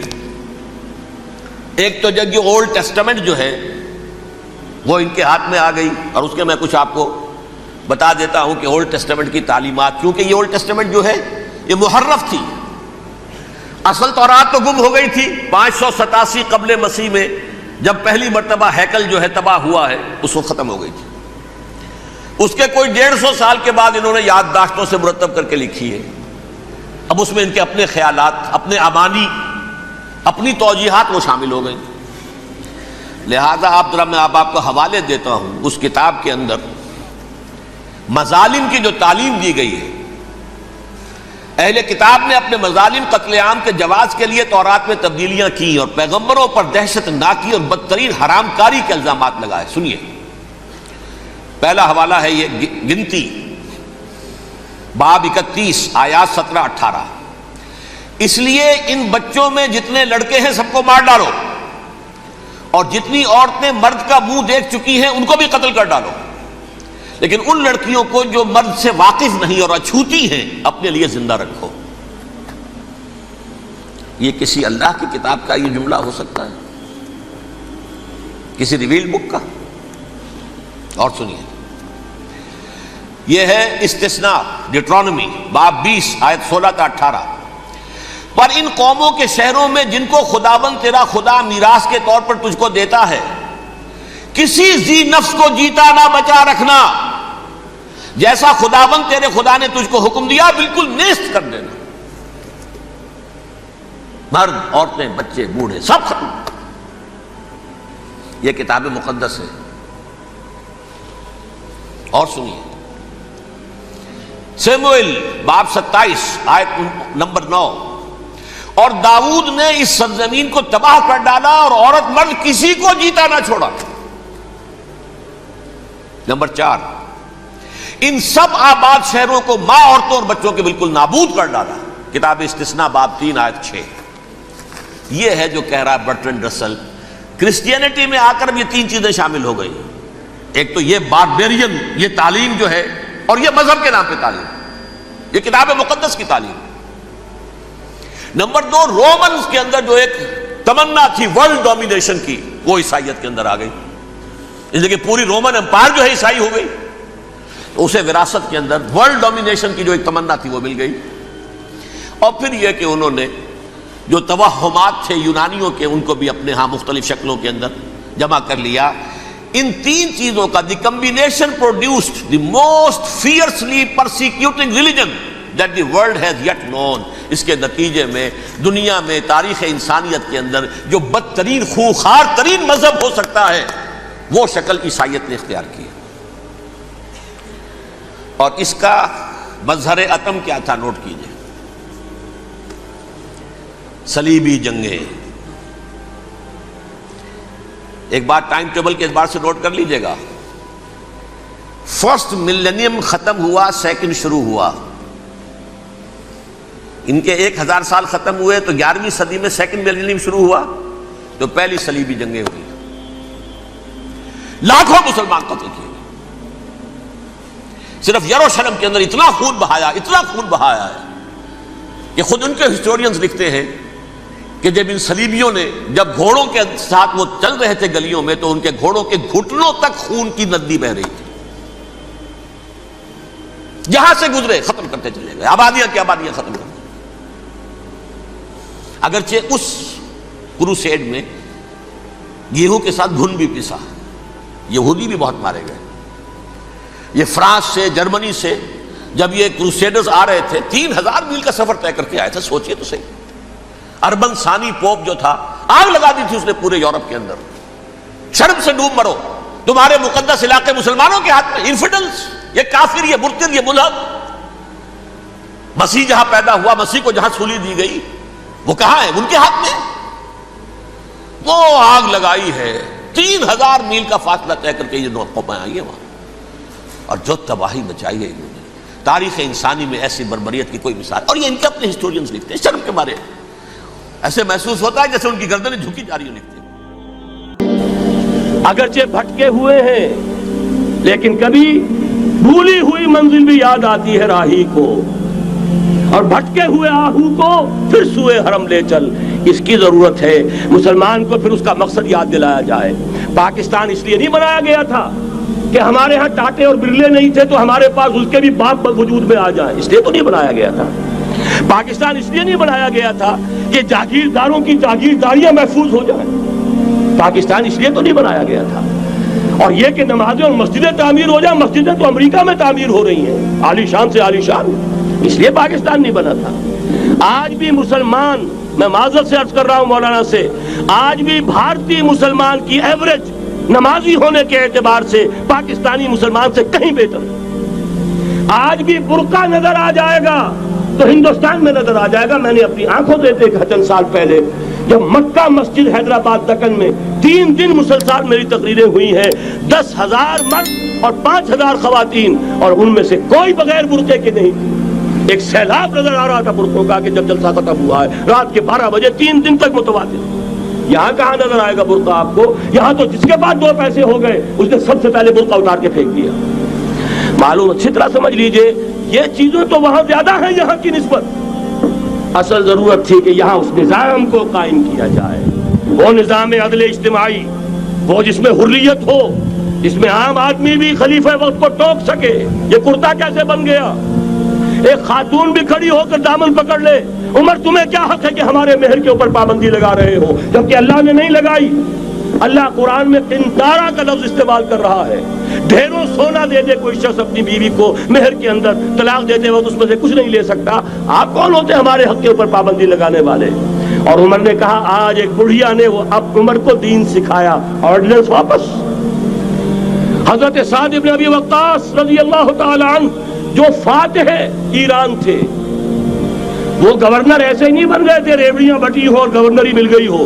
ایک تو جب یہ اولڈ ٹیسٹامنٹ جو ہے وہ ان کے ہاتھ میں آ گئی، اور اس کے میں کچھ آپ کو بتا دیتا ہوں کہ اولڈ ٹیسٹامنٹ کی تعلیمات، کیونکہ یہ اولڈ ٹیسٹامنٹ جو ہے یہ محرف تھی۔ اصل تورات تو گم ہو گئی تھی 587 قبل مسیح میں، جب پہلی مرتبہ ہیکل جو ہے تباہ ہوا ہے، اس وقت ختم ہو گئی تھی۔ اس کے کوئی 150 سال کے بعد انہوں نے یادداشتوں سے مرتب کر کے لکھی ہے۔ اب اس میں ان کے اپنے خیالات، اپنے امانی، اپنی توجیحات وہ شامل ہو گئیں۔ لہذا میں آپ کو حوالے دیتا ہوں اس کتاب کے اندر مظالم کی جو تعلیم دی گئی ہے۔ اہل کتاب نے اپنے مظالم قتل عام کے جواز کے لیے تورات میں تبدیلیاں کی اور پیغمبروں پر دہشت ناکی اور بدترین حرام کاری کے الزامات لگائے۔ سنیے، پہلا حوالہ ہے یہ گنتی باب 31 آیات 17-18۔ اس لیے ان بچوں میں جتنے لڑکے ہیں سب کو مار ڈالو، اور جتنی عورتیں مرد کا منہ دیکھ چکی ہیں ان کو بھی قتل کر ڈالو، لیکن ان لڑکیوں کو جو مرد سے واقف نہیں اور اچھوتی ہیں اپنے لیے زندہ رکھو۔ یہ کسی اللہ کی کتاب کا یہ جملہ ہو سکتا ہے؟ کسی ریویل بک کا؟ اور سنیے، یہ ہے استثناء ڈیٹرانومی باب 20 آیت 16-18۔ پر ان قوموں کے شہروں میں جن کو خداوند تیرا خدا میراث کے طور پر تجھ کو دیتا ہے، کسی ذی نفس کو جیتا نہ بچا رکھنا، جیسا خداوند تیرے خدا نے تجھ کو حکم دیا بالکل نیست کر دینا۔ مرد، عورتیں، بچے، بوڑھے سب ختم۔ یہ کتاب مقدس ہے۔ اور سنیے، سیموئیل باب 27 آیت نمبر 9۔ اور داؤد نے اس سرزمین کو تباہ کر ڈالا اور عورت مرد کسی کو جیتا نہ چھوڑا۔ نمبر 4، ان سب آباد شہروں کو ماں، عورتوں اور بچوں کے بالکل نابود کر ڈالا۔ کتاب استثناء باب 3 آیت 6۔ یہ ہے جو کہہ رہا ہے برٹرنڈ رسل، کرسچینٹی میں آ کر یہ تین چیزیں شامل ہو گئی۔ ایک تو یہ باربیرین، یہ تعلیم جو ہے، اور یہ مذہب کے نام پہ تعلیم، یہ کتاب مقدس کی تعلیم۔ نمبر 2، رومنز کے اندر جو ایک تمنا تھی ورلڈ ڈومینیشن کی، وہ عیسائیت کے اندر آ گئی، اس لیے کہ پوری رومن امپائر جو ہے عیسائی ہو گئی، تو اسے وراثت کے اندر ورلڈ ڈومینیشن کی جو ایک تمنا تھی وہ مل گئی۔ اور پھر یہ کہ انہوں نے جو توہمات تھے یونانیوں کے، ان کو بھی اپنے ہاں مختلف شکلوں کے اندر جمع کر لیا۔ ان تین چیزوں کا the combination produced the most fiercely persecuting religion that the world has yet known. اس کے نتیجے میں دنیا میں تاریخ انسانیت کے اندر جو بدترین خوخار ترین مذہب ہو سکتا ہے وہ شکل عیسائیت نے اختیار کی۔ اور اس کا مظہر عتم کیا تھا؟ نوٹ کیجئے، صلیبی جنگیں۔ ایک بات ٹائم ٹیبل کے اعتبار سے نوٹ کر لیجئے گا، فرسٹ ملینیم ختم ہوا، سیکنڈ شروع ہوا۔ ان کے 1000 سال ختم ہوئے تو 11ویں صدی میں سیکنڈ ملینیم شروع ہوا، تو پہلی صلیبی جنگیں ہوئی۔ لاکھوں مسلمان قتل کیے. صرف یروشلم کے اندر اتنا خون بہایا ہے کہ خود ان کے ہسٹورینز لکھتے ہیں کہ جب ان سلیبیوں نے جب گھوڑوں کے ساتھ وہ چل رہے تھے گلیوں میں تو ان کے گھوڑوں کے گھٹنوں تک خون کی ندی بہ رہی تھی. جہاں سے گزرے ختم کرتے چلے گئے, آبادیاں کی آبادیاں ختم کرتے. اگرچہ اس کروسیڈ میں گیہوں کے ساتھ گھن بھی پسا, یہودی بھی بہت مارے گئے. یہ فرانس سے, جرمنی سے جب یہ کروسیڈرز آ رہے تھے 3000 میل کا سفر طے کر کے آئے تھے. سوچئے تو صحیح, اربن ثانی پوپ جو تھا آگ لگا دی تھی اس نے پورے یورپ کے اندر. شرم سے ڈوب مرو, تمہارے مقدس علاقے مسلمانوں کے ہاتھ میں. انفیڈلز, یہ کافر, یہ مرتد, یہ ملحد. مسیح جہاں پیدا ہوا, مسیح کو جہاں سولی دی گئی, وہ کہاں ہے؟ ان کے ہاتھ میں. وہ آگ لگائی ہے, 3000 میل کا فاصلہ طے کر کے یہ قومیں آئی ہیں وہاں, اور جو تباہی مچائی ہے انہوں نے. تاریخ انسانی میں ایسی بربریت کی کوئی مثال. اور یہ ان کے اپنے ہسٹورینز لکھتے ہیں. شرم کے بارے ایسے محسوس ہوتا ہے جیسے ان کی گردنیں جھکی جا رہی ہیں. لکھتے ہیں اگرچہ بھٹکے ہوئے ہیں لیکن کبھی بھولی ہوئی منزل بھی یاد آتی ہے راہی کو, اور بھٹکے ہوئے آہو کو پھر سوئے حرم لے چل. اس کی ضرورت ہے مسلمان کو پھر اس کا مقصد یاد دلایا جائے. پاکستان اس لیے نہیں بنایا گیا تھا کہ ہمارے ہاں ٹاٹے اور برلے نہیں تھے تو ہمارے پاس اس کے بھی باپ وجود میں آ جائیں, اس لیے تو نہیں بنایا گیا تھا. پاکستان اس لیے نہیں بنایا گیا تھا کہ جاگیرداروں کی جاگیرداریاں محفوظ ہو جائیں. پاکستان اس لیے تو نہیں بنایا گیا تھا. اور یہ کہ نمازیں اور مسجدیں تعمیر ہو جائیں, مسجدیں تو امریکہ میں تعمیر ہو رہی ہیں عالی شان سے عالی شان, اس لیے پاکستان نہیں بنا تھا. آج بھی مسلمان, میں معذرت سے عرض کر رہا ہوں مولانا سے, آج بھی بھارتی مسلمان کی ایوریج نمازی ہونے کے اعتبار سے پاکستانی مسلمان سے کہیں بہتر. آج بھی برقع نظر آ جائے گا تو ہندوستان میں نظر آ جائے گا. میں نے اپنی آنکھوں سے دیکھا چند سال پہلے جب مکہ مسجد حیدرآباد دکن میں 3 دن مسلسل میری تقریریں ہوئی ہیں, 10,000 مرد اور 5,000 خواتین, اور ان میں سے کوئی بغیر برقعے کے نہیں تھی. ایک سیلاب نظر آ رہا تھا برقعوں کا کہ جب جلسہ ختم ہوا ہے رات کے 12 بجے 3 دن تک متواتر. یہاں کہاں نظر آئے گا برقع آپ کو؟ یہاں تو جس کے پاس 2 پیسے ہو گئے اس نے سب سے پہلے برقع اتار کے پھینک دیا. معلوم اچھی طرح سمجھ لیجئے یہ چیزیں تو وہاں زیادہ ہیں یہاں کی نسبت. اصل ضرورت تھی کہ یہاں اس نظام کو قائم کیا جائے, وہ نظام عدل اجتماعی, وہ جس میں حریت ہو, جس میں عام آدمی بھی خلیفہ وقت کو ٹوک سکے. یہ کرتا کیسے بن گیا؟ ایک خاتون بھی کھڑی ہو کر دامن پکڑ لے, عمر تمہیں کیا حق ہے کہ ہمارے مہر کے اوپر پابندی لگا رہے ہو, جبکہ اللہ نے نہیں لگائی. اللہ قرآن میں قنطارہ کا لفظ استعمال کر رہا ہے. ڈھیروں سونا دے دے کوئی شخص اپنی بیوی کو مہر کے اندر, طلاق دیتے وقت اس میں سے کچھ نہیں لے سکتا. آپ کون ہوتے ہمارے حق کے اوپر پابندی لگانے والے؟ اور عمر نے کہا آج ایک بڑھیا نے وہ اب عمر کو دین سکھایا, آرڈیننس واپس. حضرت سعد بن ابی وقاص رضی اللہ تعالی عنہ جو فاتح ایران تھے, وہ گورنر ایسے ہی نہیں بن گئے تھے ریوڑیاں بٹی ہو اور گورنری مل گئی ہو.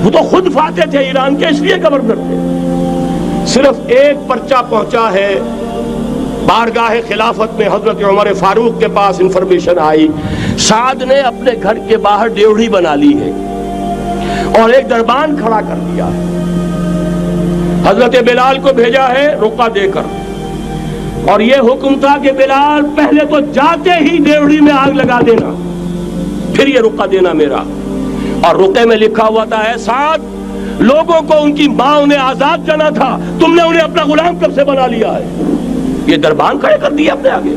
وہ تو خود فاتح تھے ایران کے, اس لیے گورنر تھے. صرف ایک پرچہ پہنچا ہے بارگاہ خلافت میں, حضرت عمر فاروق کے پاس انفارمیشن آئی سعد نے اپنے گھر کے باہر ڈیوڑی بنا لی ہے اور ایک دربان کھڑا کر دیا ہے. حضرت بلال کو بھیجا ہے رقعہ دے کر, اور یہ حکم تھا کہ بلال پہلے تو جاتے ہی ڈیوڑی میں آگ لگا دینا, پھر یہ رقعہ دینا میرا. اور رقعے میں لکھا ہوا تھا ہے سعد, لوگوں کو ان کی ماں نے آزاد جانا تھا, تم نے انہیں اپنا غلام کب سے بنا لیا ہے. یہ دربان کھڑے کر دیا اپنے آگے.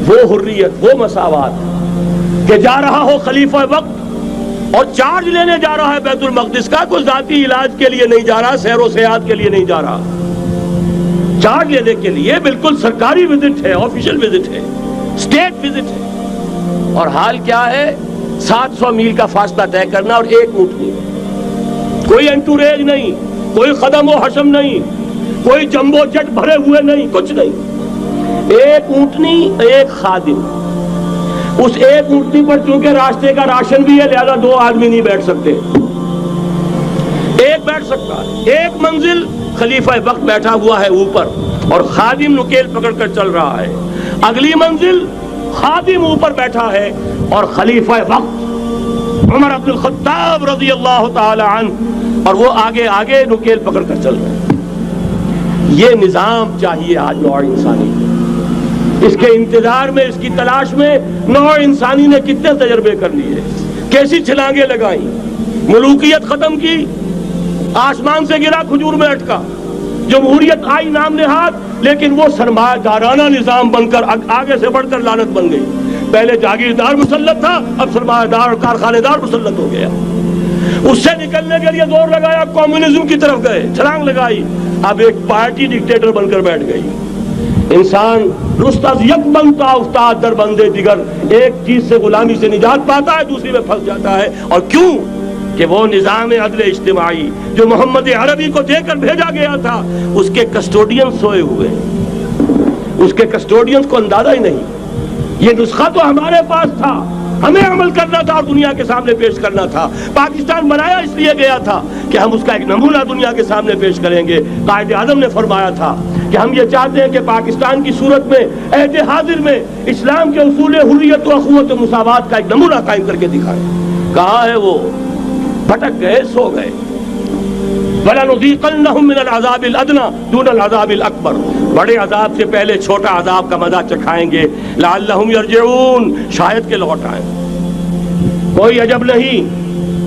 وہ حریت, وہ مساوات کہ جا رہا ہو خلیفہ وقت اور چارج لینے جا رہا ہے بیت المقدس کا, کوئی ذاتی علاج کے لیے نہیں جا رہا, سیر و سیاحت کے لیے نہیں جا رہا, چارج لینے کے لیے. بالکل سرکاری وزٹ ہے, آفیشل وزٹ ہے, اسٹیٹ وزٹ ہے. اور حال کیا ہے؟ 700 میل کا فاصلہ طے کرنا اور ایک اونٹنی, کوئی انٹوریج نہیں, کوئی قدم و حشم نہیں, کوئی جمبو جٹ بھرے ہوئے نہیں, کچھ نہیں. ایک اونٹنی, ایک خادم. اس ایک اونٹنی پر چونکہ راستے کا راشن بھی ہے لہذا 2 آدمی نہیں بیٹھ سکتے, ایک بیٹھ سکتا ہے. ایک منزل خلیفہ وقت بیٹھا ہوا ہے اوپر اور خادم نکیل پکڑ کر چل رہا ہے. اگلی منزل خادم اوپر بیٹھا ہے اور خلیفہ وقت عمر بن الخطاب رضی اللہ تعالی عنہ اور وہ آگے آگے نکیل پکڑ کر چل رہے ہیں. یہ نظام چاہیے آج نوع انسانی کو۔ اس کے انتظار میں، اس کی تلاش میں نوع انسانی نے کتنے تجربے کر لیے، کیسی چھلانگیں لگائیں، ملوکیت ختم کی، آسمان سے گرا کھجور میں اٹکا، جمہوریت آئی نام نہاد، لیکن وہ سرمایہ دارانہ نظام بن کر آگے سے بڑھ کر لعنت بن گئی۔ پہلے جاگیردار مسلط تھا، اب سرمایہ دار اور کارخانے دار مسلط ہو گیا۔ اس سے نکلنے کے لیے زور لگایا، کمیونزم کی طرف گئے، چھلانگ لگائی، اب ایک پارٹی ڈکٹیٹر بن کر بیٹھ گئی۔ انسان رست از یک بنتا افتاد در بندے دیگر، ایک چیز سے غلامی سے نجات پاتا ہے، دوسری میں پھنس جاتا ہے۔ اور کیوں؟ کہ وہ نظام عدل اجتماعی جو محمد عربی کو دے کر بھیجا گیا تھا، اس کے کسٹوڈین سوئے ہوئے، اس کے کسٹوڈینز کو اندازہ ہی نہیں۔ یہ نسخہ تو ہمارے پاس تھا، ہمیں عمل کرنا تھا اور دنیا کے سامنے پیش کرنا تھا۔ پاکستان بنایا اس لیے گیا تھا کہ ہم اس کا ایک نمونہ دنیا کے سامنے پیش کریں گے۔ قائد اعظم نے فرمایا تھا کہ ہم یہ چاہتے ہیں کہ پاکستان کی صورت میں عہد حاضر میں اسلام کے اصول حریت و اخوت و مساوات کا ایک نمونہ قائم کر کے دکھائیں۔ کہاں ہے وہ؟ بھٹک گئے، سو گئے۔ وَلَنُذِيقَنَّهُم مِّنَ الْعَذَابِ الْأَدْنَىٰ دُونَ الْعَذَابِ الْأَكْبَرِ، بڑے عذاب سے پہلے چھوٹا عذاب کا مزہ چکھائیں گے۔ لَعَلَّهُمْ يَرْجِعُونَ، شاید کہ لوٹ آئیں۔ کوئی عجب نہیں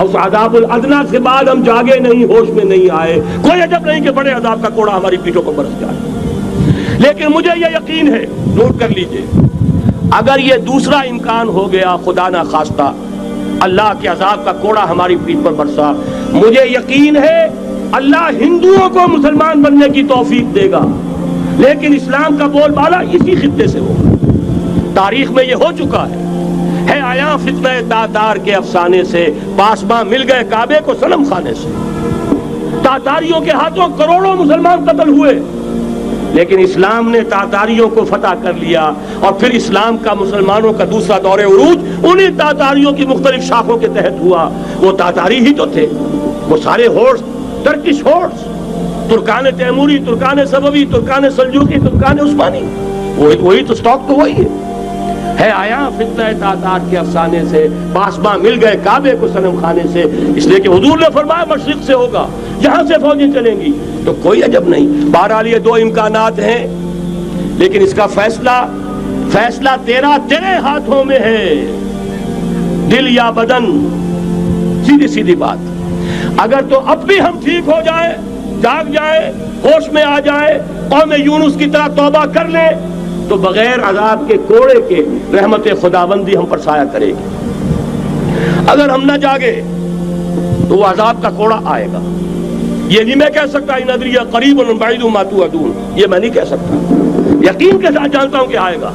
اس عذاب الادنیٰ سے بعد ہم جاگے نہیں، ہوش میں نہیں آئے، کوئی عجب نہیں کہ بڑے عذاب کا کوڑا ہماری پیٹھوں پر برس جائے۔ لیکن مجھے یہ یقین ہے، نوٹ کر لیجئے، اگر یہ دوسرا امکان ہو گیا، خدا نہ خواستہ اللہ کے عذاب کا کوڑا ہماری پیٹھ پر برسا، مجھے یقین ہے اللہ ہندوؤں کو مسلمان بننے کی توفیق دے گا، لیکن اسلام کا بول بالا اسی خطے سے ہوگا۔ تاریخ میں یہ ہو چکا ہے آیا فتنہ تاتار کے افسانے سے، پاسباں مل گئے کعبے کو صنم خانے سے۔ تاتاریوں کے ہاتھوں کروڑوں مسلمان قتل ہوئے، لیکن اسلام نے تاتاریوں کو فتح کر لیا، اور پھر اسلام کا مسلمانوں کا دوسرا دور عروج انہی تاتاریوں کی مختلف شاخوں کے تحت ہوا۔ وہ تاتاری ہی تو تھے، وہ سارے ہورس، ٹرکش ہورس، ترکان تیموری، ترکان سبوی، ترکان سلجوقی، ترکان عثمانی، وہی تو سٹاک تو وہی ہے آیا فتنہ تاتار کے افسانے سے، پاسباں مل گئے کعبے کو صنم خانے سے، اس لیے کہ حضور نے فرمایا مشرق سے ہوگا، یہاں سے فوجیں چلیں گی، تو کوئی عجب نہیں۔ بہرحال یہ دو امکانات ہیں، لیکن اس کا فیصلہ تیرے ہاتھوں میں ہے، دل یا بدن، سیدھی سیدھی بات۔ اگر تو اب بھی ہم ٹھیک ہو جائیں، جاگ جائیں، ہوش میں آ جائیں، قوم یونس کی طرح توبہ کر لیں، تو بغیر عذاب کے کوڑے کے رحمت خداوندی ہم پر سایہ کرے گی۔ اگر ہم نہ جاگے تو وہ عذاب کا کوڑا آئے گا۔ یہ نہیں میں کہہ سکتا ان ادری قریب بعید ما توعدون، یہ میں نہیں کہہ سکتا، یقین کے ساتھ جانتا ہوں کہ آئے گا،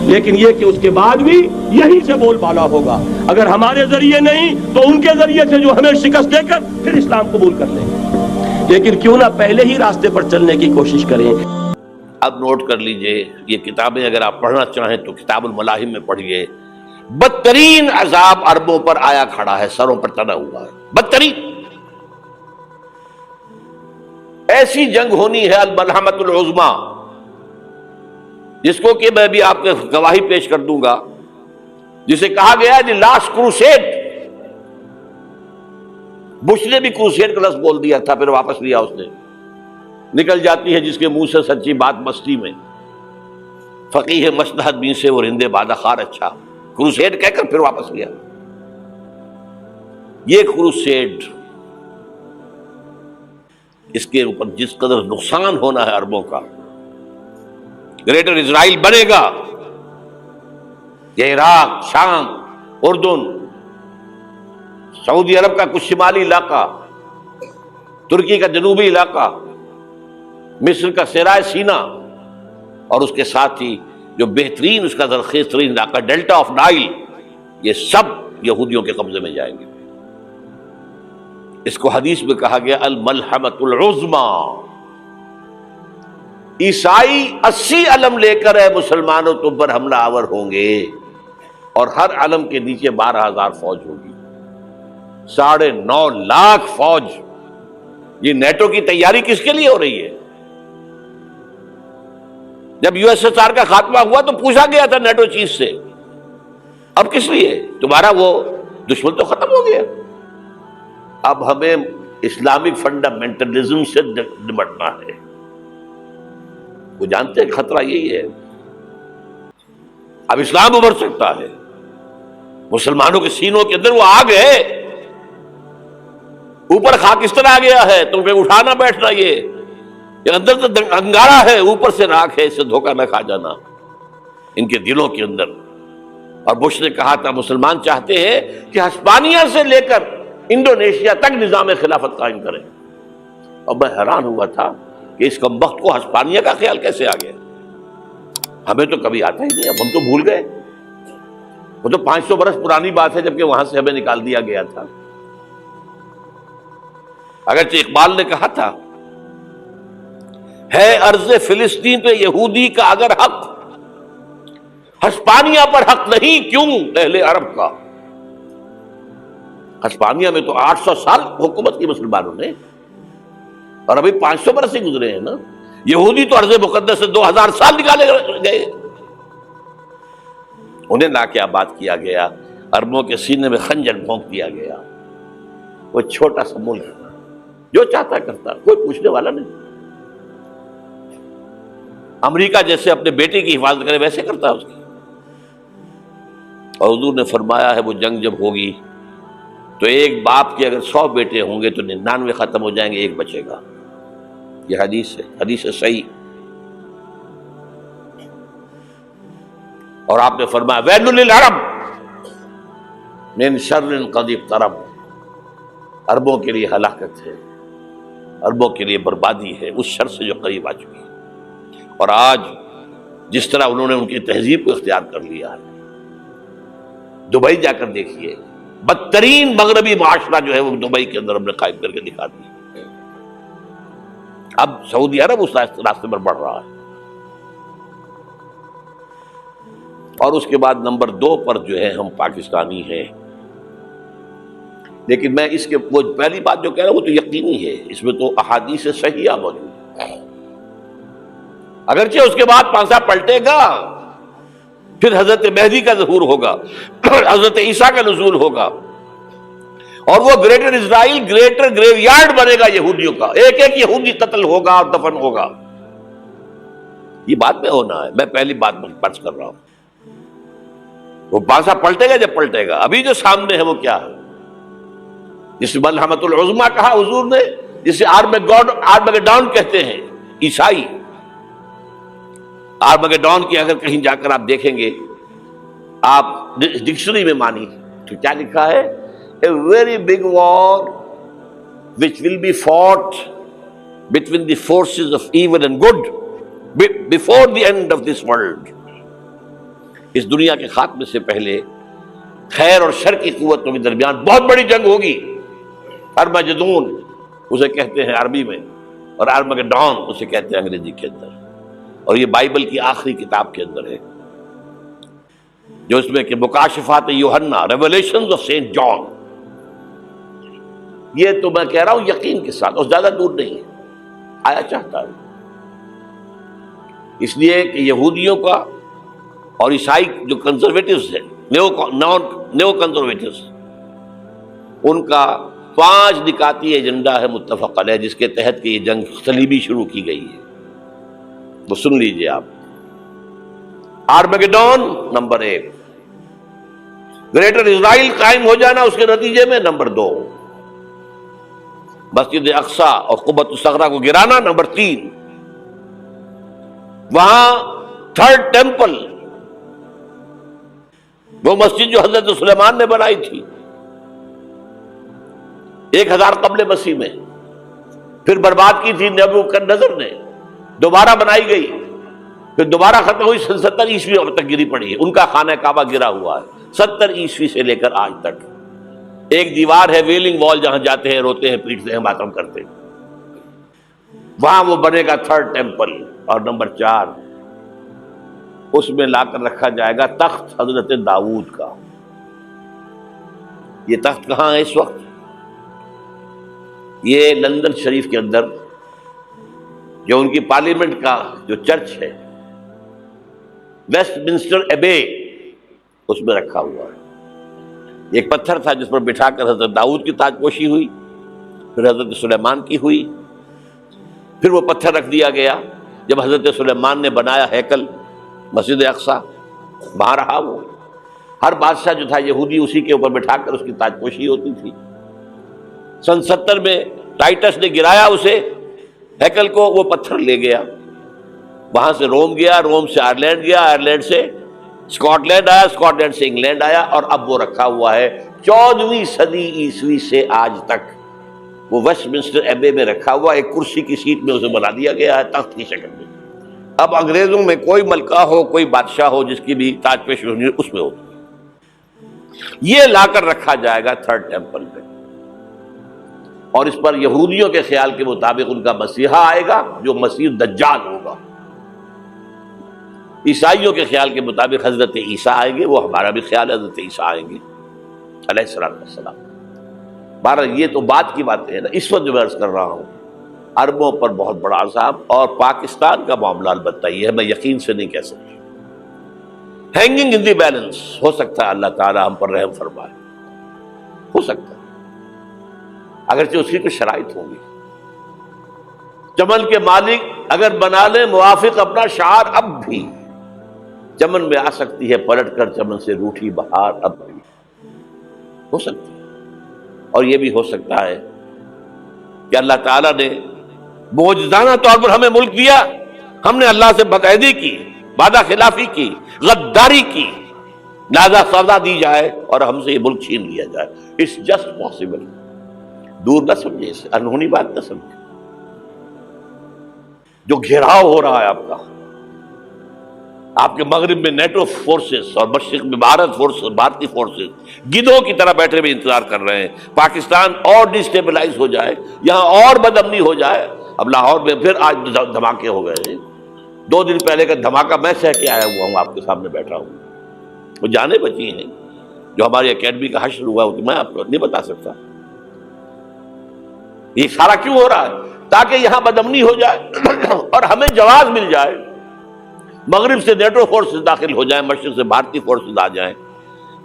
لیکن یہ کہ اس کے بعد بھی یہی سے بول بالا ہوگا۔ اگر ہمارے ذریعے نہیں تو ان کے ذریعے سے، جو ہمیں شکست دے کر پھر اسلام قبول کر لیں گے، لیکن کیوں نہ پہلے ہی راستے پر چلنے کی کوشش کریں۔ اب نوٹ کر لیجئے، یہ کتابیں اگر آپ پڑھنا چاہیں تو کتاب الملاحم میں پڑھیے۔ بدترین عذاب عربوں پر آیا کھڑا ہے، سروں پر تنا ہوا ہے، بدترین۔ ایسی جنگ ہونی ہے الملحمۃ العظمیٰ، جس کو کہ میں بھی آپ کے گواہی پیش کر دوں گا، جسے کہا گیا ہے دی لاسٹ کروسیڈ۔ بش نے بھی کروسیڈ کا لفظ بول دیا تھا، پھر واپس لیا اس نے۔ نکل جاتی ہے جس کے منہ سے سچی بات مستی میں، فقیہ مصلحت بین سے وہ رندے بادہ خار اچھا، کروسیڈ کہہ کر پھر واپس لیا۔ یہ کروسیڈ، اس کے اوپر جس قدر نقصان ہونا ہے عربوں کا، گریٹر اسرائیل بنے گا، یہ عراق، شام، اردن، سعودی عرب کا کچھ شمالی علاقہ، ترکی کا جنوبی علاقہ، مصر کا صحرائے سینا، اور اس کے ساتھ ہی جو بہترین اس کا زرخیز ترین علاقہ ڈیلٹا آف نائل، یہ سب یہودیوں کے قبضے میں جائیں گے۔ اس کو حدیث میں کہا گیا الملحمۃ العظمیٰ۔ عیسائی 80 علم لے کر اے مسلمانوں تم پر حملہ آور ہوں گے، اور ہر علم کے نیچے 12,000 فوج ہوگی، 9.5 لاکھ فوج۔ یہ نیٹو کی تیاری کس کے لیے ہو رہی ہے؟ جب یو ایس ایس آر کا خاتمہ ہوا تو پوچھا گیا تھا نیٹو چیف سے، اب کس لیے؟ تمہارا وہ دشمن تو ختم ہو گیا، اب ہمیں اسلامک فنڈامنٹلزم سے نمٹنا ہے۔ وہ جانتے ہیں خطرہ یہی ہے. اب اسلام ابھر سکتا ہے، مسلمانوں کے سینوں کے اندر وہ آگ ہے، اوپر خاکستر آ گیا ہے، تم پہ اٹھانا بیٹھنا، یہ اندر تو انگارا ہے، اوپر سے راکھ ہے، اس سے دھوکہ نہ کھا جانا ان کے دلوں کے اندر. اور بش نے کہا تھا مسلمان چاہتے ہیں کہ ہسپانیہ سے لے کر انڈونیشیا تک نظام خلافت قائم کریں. اور میں حیران ہوا تھا کہ اس کمبخت کو ہسپانیہ کا خیال کیسے آ گیا. ہمیں تو کبھی آتا ہی نہیں، اب ہم تو بھول گئے. وہ تو 500 برس پرانی بات ہے جبکہ وہاں سے ہمیں نکال دیا گیا تھا. اگرچہ اقبال نے کہا تھا ہے ارض فلسطین پہ یہودی کا اگر حق، ہسپانیہ پر حق نہیں کیوں اہل عرب کا. ہسپانیہ میں تو 800 سال حکومت کی مسلمانوں نے، اور ابھی 500 برس ہی گزرے ہیں نا. یہودی تو ارض مقدس سے 2000 سال نکالے گئے. انہیں لا کے آباد کیا گیا، عربوں کے سینے میں خنجر بھونک دیا گیا. وہ چھوٹا سا ملک جو چاہتا کرتا، کوئی پوچھنے والا نہیں. امریکہ جیسے اپنے بیٹے کی حفاظت کرے ویسے کرتا اس کی. اور حضور نے فرمایا ہے وہ جنگ جب ہوگی تو ایک باپ کے اگر 100 بیٹے ہوں گے تو 99 ختم ہو جائیں گے، ایک بچے گا. یہ حدیث ہے، حدیث ہے صحیح. اور آپ نے فرمایا ویل للعرب من شر قد اقترب. عربوں کے لیے ہلاکت ہے، عربوں کے لیے بربادی ہے اس شر سے جو قریب آ چکی ہے. اور آج جس طرح انہوں نے ان کی تہذیب کو اختیار کر لیا ہے، دبئی جا کر دیکھیے، بدترین مغربی معاشرہ جو ہے وہ دبئی کے اندر ہم نے قائم کر کے دکھا دیا. اب سعودی عرب اس راستے پر بڑھ رہا ہے. اور اس کے بعد نمبر 2 پر جو ہے ہم پاکستانی ہیں. لیکن میں اس کے وہ پہلی بات جو کہہ رہا ہوں وہ تو یقینی ہے، اس میں تو احادیث صحیحہ موجود ہے. اگرچہ اس کے بعد پانسا پلٹے گا، پھر حضرت مہدی کا ظہور ہوگا، حضرت عیسیٰ کا نزول ہوگا، اور وہ گریٹر اسرائیل گریٹر گریو یارڈ بنے گا یہودیوں کا. ایک ایک یہودی قتل ہوگا اور دفن ہوگا. یہ بات میں ہونا ہے، میں پہلی بات پرس کر رہا ہوں. وہ پانسا پلٹے گا جب پلٹے گا. ابھی جو سامنے ہے وہ کیا ہے؟ جس ملحمۃ العظمیٰ کہا حضور نے، جسے آرمگیڈون کہتے ہیں عیسائی. آرمگیڈون کی اگر کہیں جا کر آپ دیکھیں گے، آپ ڈکشنری میں مانی تو کیا لکھا ہے؟ A very big war which will be fought between the forces of evil and good before the end of this world. اس دنیا کے خاتمے سے پہلے خیر اور شر کی قوتوں کے درمیان بہت بڑی جنگ ہوگی. ارمجدون اسے کہتے ہیں عربی میں، اور آرمگیڈون اسے کہتے ہیں انگریزی کے اندر. اور یہ بائبل کی آخری کتاب کے اندر ہے، جو اس میں کہ مکاشفات یوحنا، ریولیشنز آف سینٹ جان. یہ تو میں کہہ رہا ہوں یقین کے ساتھ، اور زیادہ دور نہیں ہے، آیا چاہتا ہے. اس لیے کہ یہودیوں کا اور عیسائی جو کنزرویٹوز ہیں، نیو کنزرویٹوز، ان کا 5 نکاتی ایجنڈا ہے متفق علیہ، جس کے تحت کہ یہ جنگ صلیبی شروع کی گئی ہے. وہ سن لیجئے آپ. آرمگیڈون نمبر 1، گریٹر اسرائیل قائم ہو جانا اس کے نتیجے میں نمبر 2، مسجد اقصی اور قبۃ الصغریٰ کو گرانا نمبر 3، وہاں 3rd ٹیمپل، وہ مسجد جو حضرت سلیمان نے بنائی تھی 1000 قبل مسیح میں، پھر برباد کی تھی نبوکدنضر نے، دوبارہ بنائی گئی، پھر دوبارہ ختم ہوئی 70 عیسوی تک گری پڑی ہے. ان کا خانہ کعبہ گرا ہوا ہے 70 عیسوی سے لے کر آج تک. ایک دیوار ہے ویلنگ وال، جہاں جاتے ہیں، روتے ہیں، پیٹتے ہیں، ماتم کرتے ہیں. وہاں وہ بنے گا 3rd ٹیمپل. اور نمبر 4، اس میں لا کر رکھا جائے گا تخت حضرت داؤد کا. یہ تخت کہاں ہے اس وقت؟ یہ لندن شریف کے اندر جو ان کی پارلیمنٹ کا جو چرچ ہے، ویسٹ منسٹر ایبے، اس میں رکھا ہوا ہے. ایک پتھر تھا جس پر بٹھا کر حضرت داؤد کی تاج پوشی ہوئی، پھر حضرت سلیمان کی ہوئی، پھر وہ پتھر رکھ دیا گیا جب حضرت سلیمان نے بنایا ہیکل مسجد اقصیٰ، وہاں رہا وہ. ہر بادشاہ جو تھا یہودی اسی کے اوپر بٹھا کر اس کی تاج پوشی ہوتی تھی. سن 70 میں ٹائٹس نے گرایا اسے ہیکل کو، وہ پتھر لے گیا، وہاں سے روم گیا، روم سے آئرلینڈ گیا، آئرلینڈ سے اسکاٹ لینڈ آیا، اسکاٹ لینڈ سے انگلینڈ آیا، اور اب وہ رکھا ہوا ہے 14ویں صدی عیسوی سے آج تک. وہ ویسٹ منسٹر ایبے میں رکھا ہوا، ایک کرسی کی سیٹ میں اسے بنا دیا گیا ہے تخت کی شکل میں. اب انگریزوں میں کوئی ملکہ ہو، کوئی بادشاہ ہو جس کی بھی تاج پوشی ہونی اس میں ہوتی. یہ لا کر رکھا جائے گا تھرڈ ٹیمپل میں، اور اس پر یہودیوں کے خیال کے مطابق ان کا مسیحا آئے گا جو مسیح دجال ہوگا. عیسائیوں کے خیال کے مطابق حضرت عیسیٰ آئیں گے، وہ ہمارا بھی خیال ہے حضرت عیسیٰ آئیں گے علیہ السلام. بہرحال یہ تو بات کی باتیں ہیں نا. اس وقت جو میں عرض کر رہا ہوں عربوں پر بہت بڑا عذاب، اور پاکستان کا معاملہ البتہ یہ ہے، میں یقین سے نہیں کہہ سکتا. ہینگنگ ان دی بیلنس، ہو سکتا ہے اللہ تعالی ہم پر رحم فرمائے، ہو سکتا ہے، اگرچہ اس کی کچھ شرائط ہوں گی. چمن کے مالک اگر بنا لیں موافق اپنا شعار، اب بھی چمن میں آ سکتی ہے پلٹ کر چمن سے روٹھی بہار، اب بھی ہو سکتی ہے. اور یہ بھی ہو سکتا ہے کہ اللہ تعالیٰ نے معجزانہ طور پر ہمیں ملک دیا، ہم نے اللہ سے بدعہدی کی، وعدہ خلافی کی، غداری کی، لہذا سزا دی جائے اور ہم سے یہ ملک چھین لیا جائے. It's just possible. دور نہ سمجھے اسے، انہونی بات نہ سمجھے. جو گھیراؤ ہو رہا ہے آپ کے مغرب میں نیٹو فورسز اور مشرق میں بھارتی فورسز گدھوں کی طرح بیٹھے ہوئے انتظار کر رہے ہیں پاکستان اور ڈسٹیبلائز ہو جائے، یہاں اور بدامنی ہو جائے. اب لاہور میں پھر آج دھماکے ہو گئے ہیں. 2 دن پہلے کا دھماکہ میں سہ کے آیا ہوا ہوں، آپ کے سامنے بیٹھا ہوں. وہ جانیں بچی ہیں جو ہماری اکیڈمی کا حشر ہوا، میں آپ کو نہیں بتا سکتا. یہ سارا کیوں ہو رہا ہے؟ تاکہ یہاں بدامنی ہو جائے اور ہمیں جواز مل جائے. مغرب سے نیٹو فورسز داخل ہو جائیں، مشرق سے بھارتی فورسز آ جائیں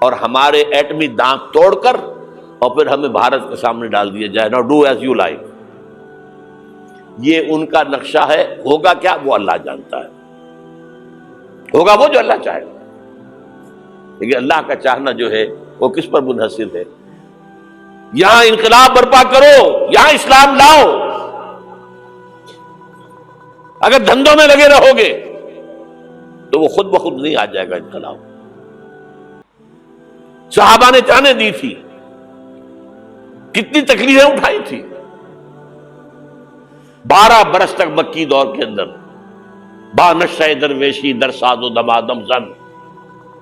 اور ہمارے ایٹمی دانت توڑ کر اور پھر ہمیں بھارت کے سامنے ڈال دیا جائے. نو ڈو ایز یو لائک. یہ ان کا نقشہ ہے. ہوگا کیا وہ اللہ جانتا ہے، ہوگا وہ جو اللہ چاہے. لیکن اللہ کا چاہنا جو ہے وہ کس پر منحصر ہے؟ یہاں انقلاب برپا کرو، یہاں اسلام لاؤ. اگر دھندوں میں لگے رہو گے تو وہ خود بخود نہیں آ جائے گا انقلاب. صحابہ نے جانیں دی تھی، کتنی تکلیفیں اٹھائی تھی. 12 برس تک مکی دور کے اندر با نشہ درویشی در ساز و دمادم زن،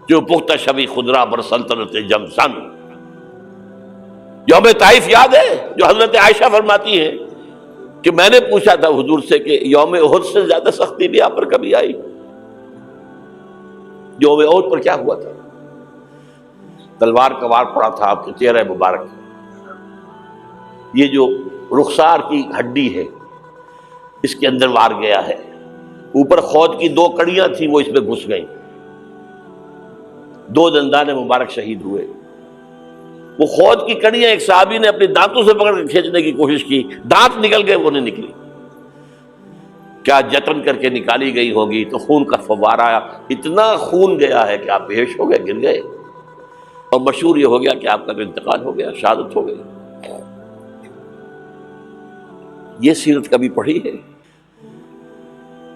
جو پختہ شبی خدرا بر سلطنت جم سن. یوم طائف یاد ہے جو حضرت عائشہ فرماتی ہے کہ میں نے پوچھا تھا حضور سے کہ یوم احد سے زیادہ سختی بھی آپ پر کبھی آئی؟ یوم احد پر کیا ہوا تھا؟ تلوار کا وار پڑا تھا آپ کے چہرہ مبارک. یہ جو رخسار کی ہڈی ہے اس کے اندر وار گیا ہے. اوپر خود کی 2 کڑیاں تھیں، وہ اس میں گھس گئیں. 2 دندان مبارک شہید ہوئے. وہ خود کی کڑیاں ایک صحابی نے اپنے دانتوں سے پکڑ کر کھینچنے کی کوشش کی، دانت نکل گئے، وہ نہیں نکلی. کیا جتن کر کے نکالی گئی ہوگی تو خون کا فوارہ آیا. اتنا خون گیا ہے کہ آپ بے ہوش ہو گئے، گر گئے. اور مشہور یہ ہو گیا کہ آپ کا تو انتقال ہو گیا، شہادت ہو گئی. یہ سیرت کبھی پڑھی ہے؟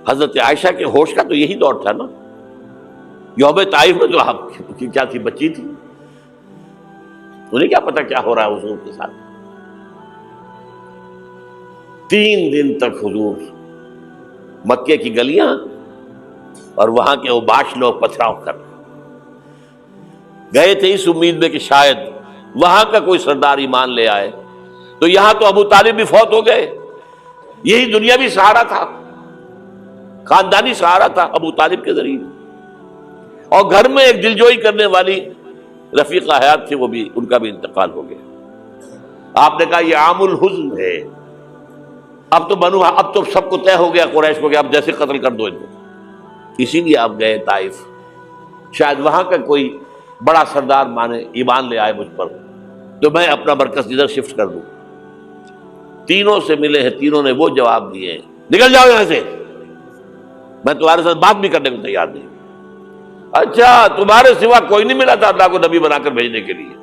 حضرت عائشہ کے ہوش کا تو یہی دور تھا نا. یوم طائف میں جو آپ کی کیا تھی، بچی تھی، انہیں کیا پتا کیا ہو رہا ہے حضور کے ساتھ. 3 دن تک حضور مکے کی گلیاں اور وہاں کے اوباش لوگ پتھراؤ کر گئے تھے اس امید میں کہ شاید وہاں کا کوئی سردار ایمان لے آئے. تو یہاں تو ابو طالب بھی فوت ہو گئے. یہی دنیاوی سہارا تھا، خاندانی سہارا تھا ابو طالب کے ذریعے. اور گھر میں ایک دلجوئی کرنے والی رفیقہ حیات تھی، وہ بھی، ان کا بھی انتقال ہو گیا. آپ نے کہا یہ عام الحزن ہے. اب تو سب کو طے ہو گیا قریش کو کہ اب جیسے قتل کر دو ان کو. اسی لیے آپ گئے طائف. شاید وہاں کا کوئی بڑا سردار مانے ایمان لے آئے مجھ پر تو میں اپنا مرکز ادھر شفٹ کر دوں. تینوں سے ملے ہیں، تینوں نے وہ جواب دیے ہیں، نکل جاؤ یہاں سے. میں تمہارے ساتھ بات بھی کرنے کو تیار نہیں. اچھا تمہارے سوا کوئی نہیں ملا تھا اللہ کو نبی بنا کر بھیجنے کے لیے؟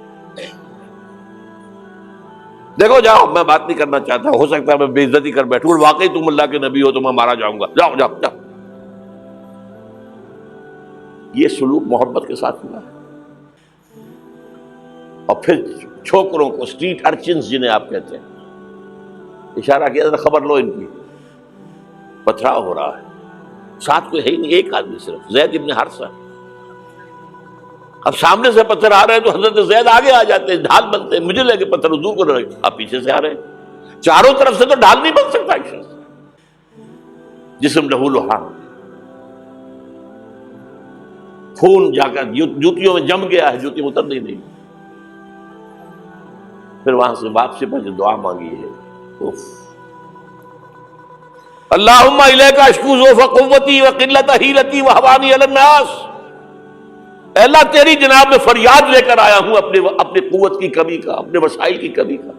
دیکھو جاؤ، میں بات نہیں کرنا چاہتا، ہو سکتا ہے میں بے عزتی کر بیٹھوں، اور واقعی تم اللہ کے نبی ہو تو میں مارا جاؤں گا، جاؤ جاؤ جاؤ. یہ سلوک محبت کے ساتھ ہوا ہے. اور پھر چھوکروں کو، اسٹریٹ ارچنز جنہیں آپ کہتے ہیں، اشارہ کیا تھا خبر لو ان کی، پتھراؤ ہو رہا ہے. ساتھ کوئی ہے ہی نہیں، ایک آدمی صرف، زید ابن حارثہ. اب سامنے سے پتھر آ رہے ہیں تو حضرت زید آگے آ جاتے ہیں، ڈھال بنتے ہیں، مجھے لگے پتھر حضور کو لگے، آپ پیچھے سے آ رہے ہیں. چاروں طرف سے تو ڈھال نہیں بن سکتا ایک شخص، جسم لہو لہان، خون جا کر جوتیوں میں جم گیا ہے، جوتی اتر نہیں. پھر وہاں سے واپسی پر جو دعا مانگی ہے، اوف، اللہم الیک اشکو ضعف قوتی وقلت حیلتی وہوانی علی الناس. اے اللہ تیری جناب میں فریاد لے کر آیا ہوں اپنے قوت کی کمی کا، اپنے وسائل کی کمی کا،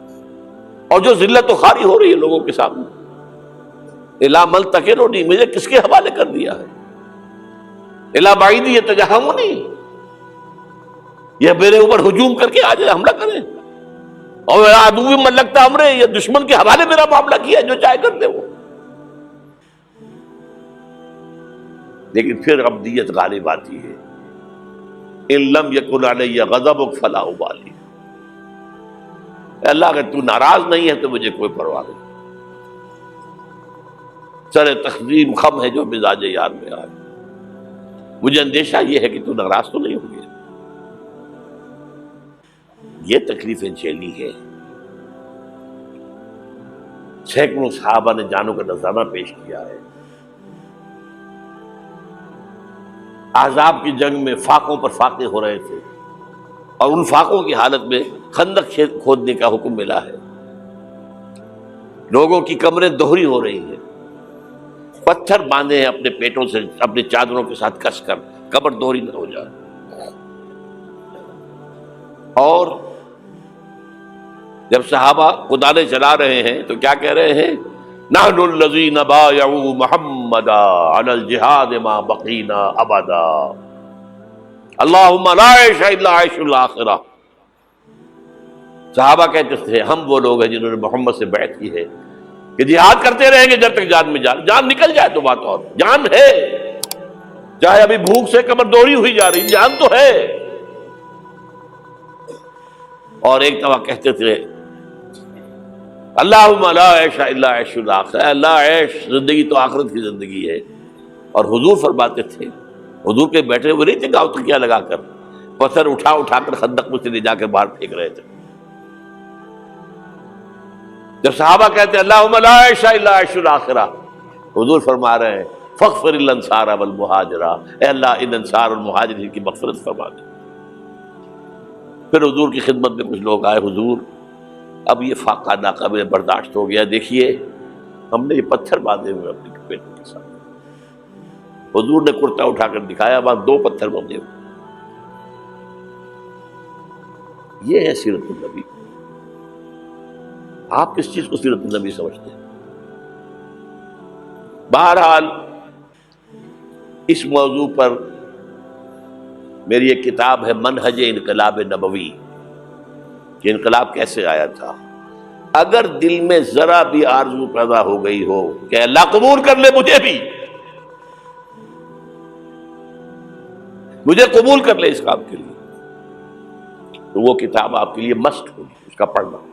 اور جو ذلت و خواری ہو رہی ہے لوگوں کے سامنے. الا ملتقنونی، مجھے کس کے حوالے کر دیا ہے؟ الا بعیدی یتجہمونی، یہ میرے اوپر ہجوم کر کے آ جائے، حملہ کرے. اور عدو من لگتا امرے، یہ دشمن کے حوالے میرا معاملہ کیا، جو چاہے کر دے وہ. لیکن پھر عبدیت غالب آتی ہے. ان لم یکن علی غضبک فلا ابالی، اللہ اگر تو ناراض نہیں ہے تو مجھے کوئی پرواہ نہیں. سر تقسیم خم ہے جو مزاج یار میں آئے، مجھے اندیشہ یہ ہے کہ تو ناراض تو نہیں ہوگی. یہ تکلیفیں جھیلی ہے. سینکڑوں صحابہ نے جانوں کا نذرانہ پیش کیا ہے. احزاب کی جنگ میں فاقوں پر فاقے ہو رہے تھے، اور ان فاقوں کی حالت میں خندق کھودنے کا حکم ملا ہے. لوگوں کی کمریں دوہری ہو رہی ہیں، پتھر باندھے ہیں اپنے پیٹوں سے، اپنے چادروں کے ساتھ کس کر کمر دوہری نہ ہو جائے. اور جب صحابہ کدالیں چلا رہے ہیں تو کیا کہہ رہے ہیں؟ نحن الذین بایعوا محمدا علی الجہاد ما بقینا ابدا، اللہم لا عیش الا عیش الاخرہ. صحابہ کہتے تھے ہم وہ لوگ ہیں جنہوں نے محمد سے بیعت کی ہے کہ جہاد کرتے رہیں گے جب تک جان میں جان نکل جائے تو بات اور، جان ہے، چاہے ابھی بھوک سے کمر دوڑی ہوئی جا رہی، جان تو ہے. اور ایک دفعہ کہتے تھے اللہم لا عیش الا عیش الاخرہ، اللہ عیش زندگی تو آخرت کی زندگی ہے. اور حضور فرماتے تھے، حضور کے بیٹھے ہوئے نہیں تھے گاؤں تکیہ لگا کر، پتھر اٹھا کر خندق میں سے لے جا کے باہر پھینک رہے تھے. جب صحابہ کہتے ہیں اللہم لا عیش الا عیش الاخرہ، حضور فرما رہے ہیں فاغفر للانصار والمہاجرہ، اے اللہ ان انصار اور مہاجرین کی مغفرت فرما دے. پھر حضور کی خدمت میں کچھ لوگ آئے، حضور اب یہ فاقہ ناقابل برداشت ہو گیا، دیکھیے ہم نے یہ پتھر باندھے ہوئے اپنے پیٹوں کے ساتھ. حضور نے کرتا اٹھا کر دکھایا، وہاں 2 پتھر باندھے ہوئے. یہ ہے سیرت النبی. آپ کس چیز کو سیرت النبی سمجھتے ہیں؟ بہرحال اس موضوع پر میری ایک کتاب ہے منہج انقلاب نبوی، کہ انقلاب کیسے آیا تھا. اگر دل میں ذرا بھی آرزو پیدا ہو گئی ہو کہ اللہ قبول کر لے مجھے قبول کر لے اس کام کے لیے، تو وہ کتاب آپ کے لیے مسٹ ہوگی، اس کا پڑھنا.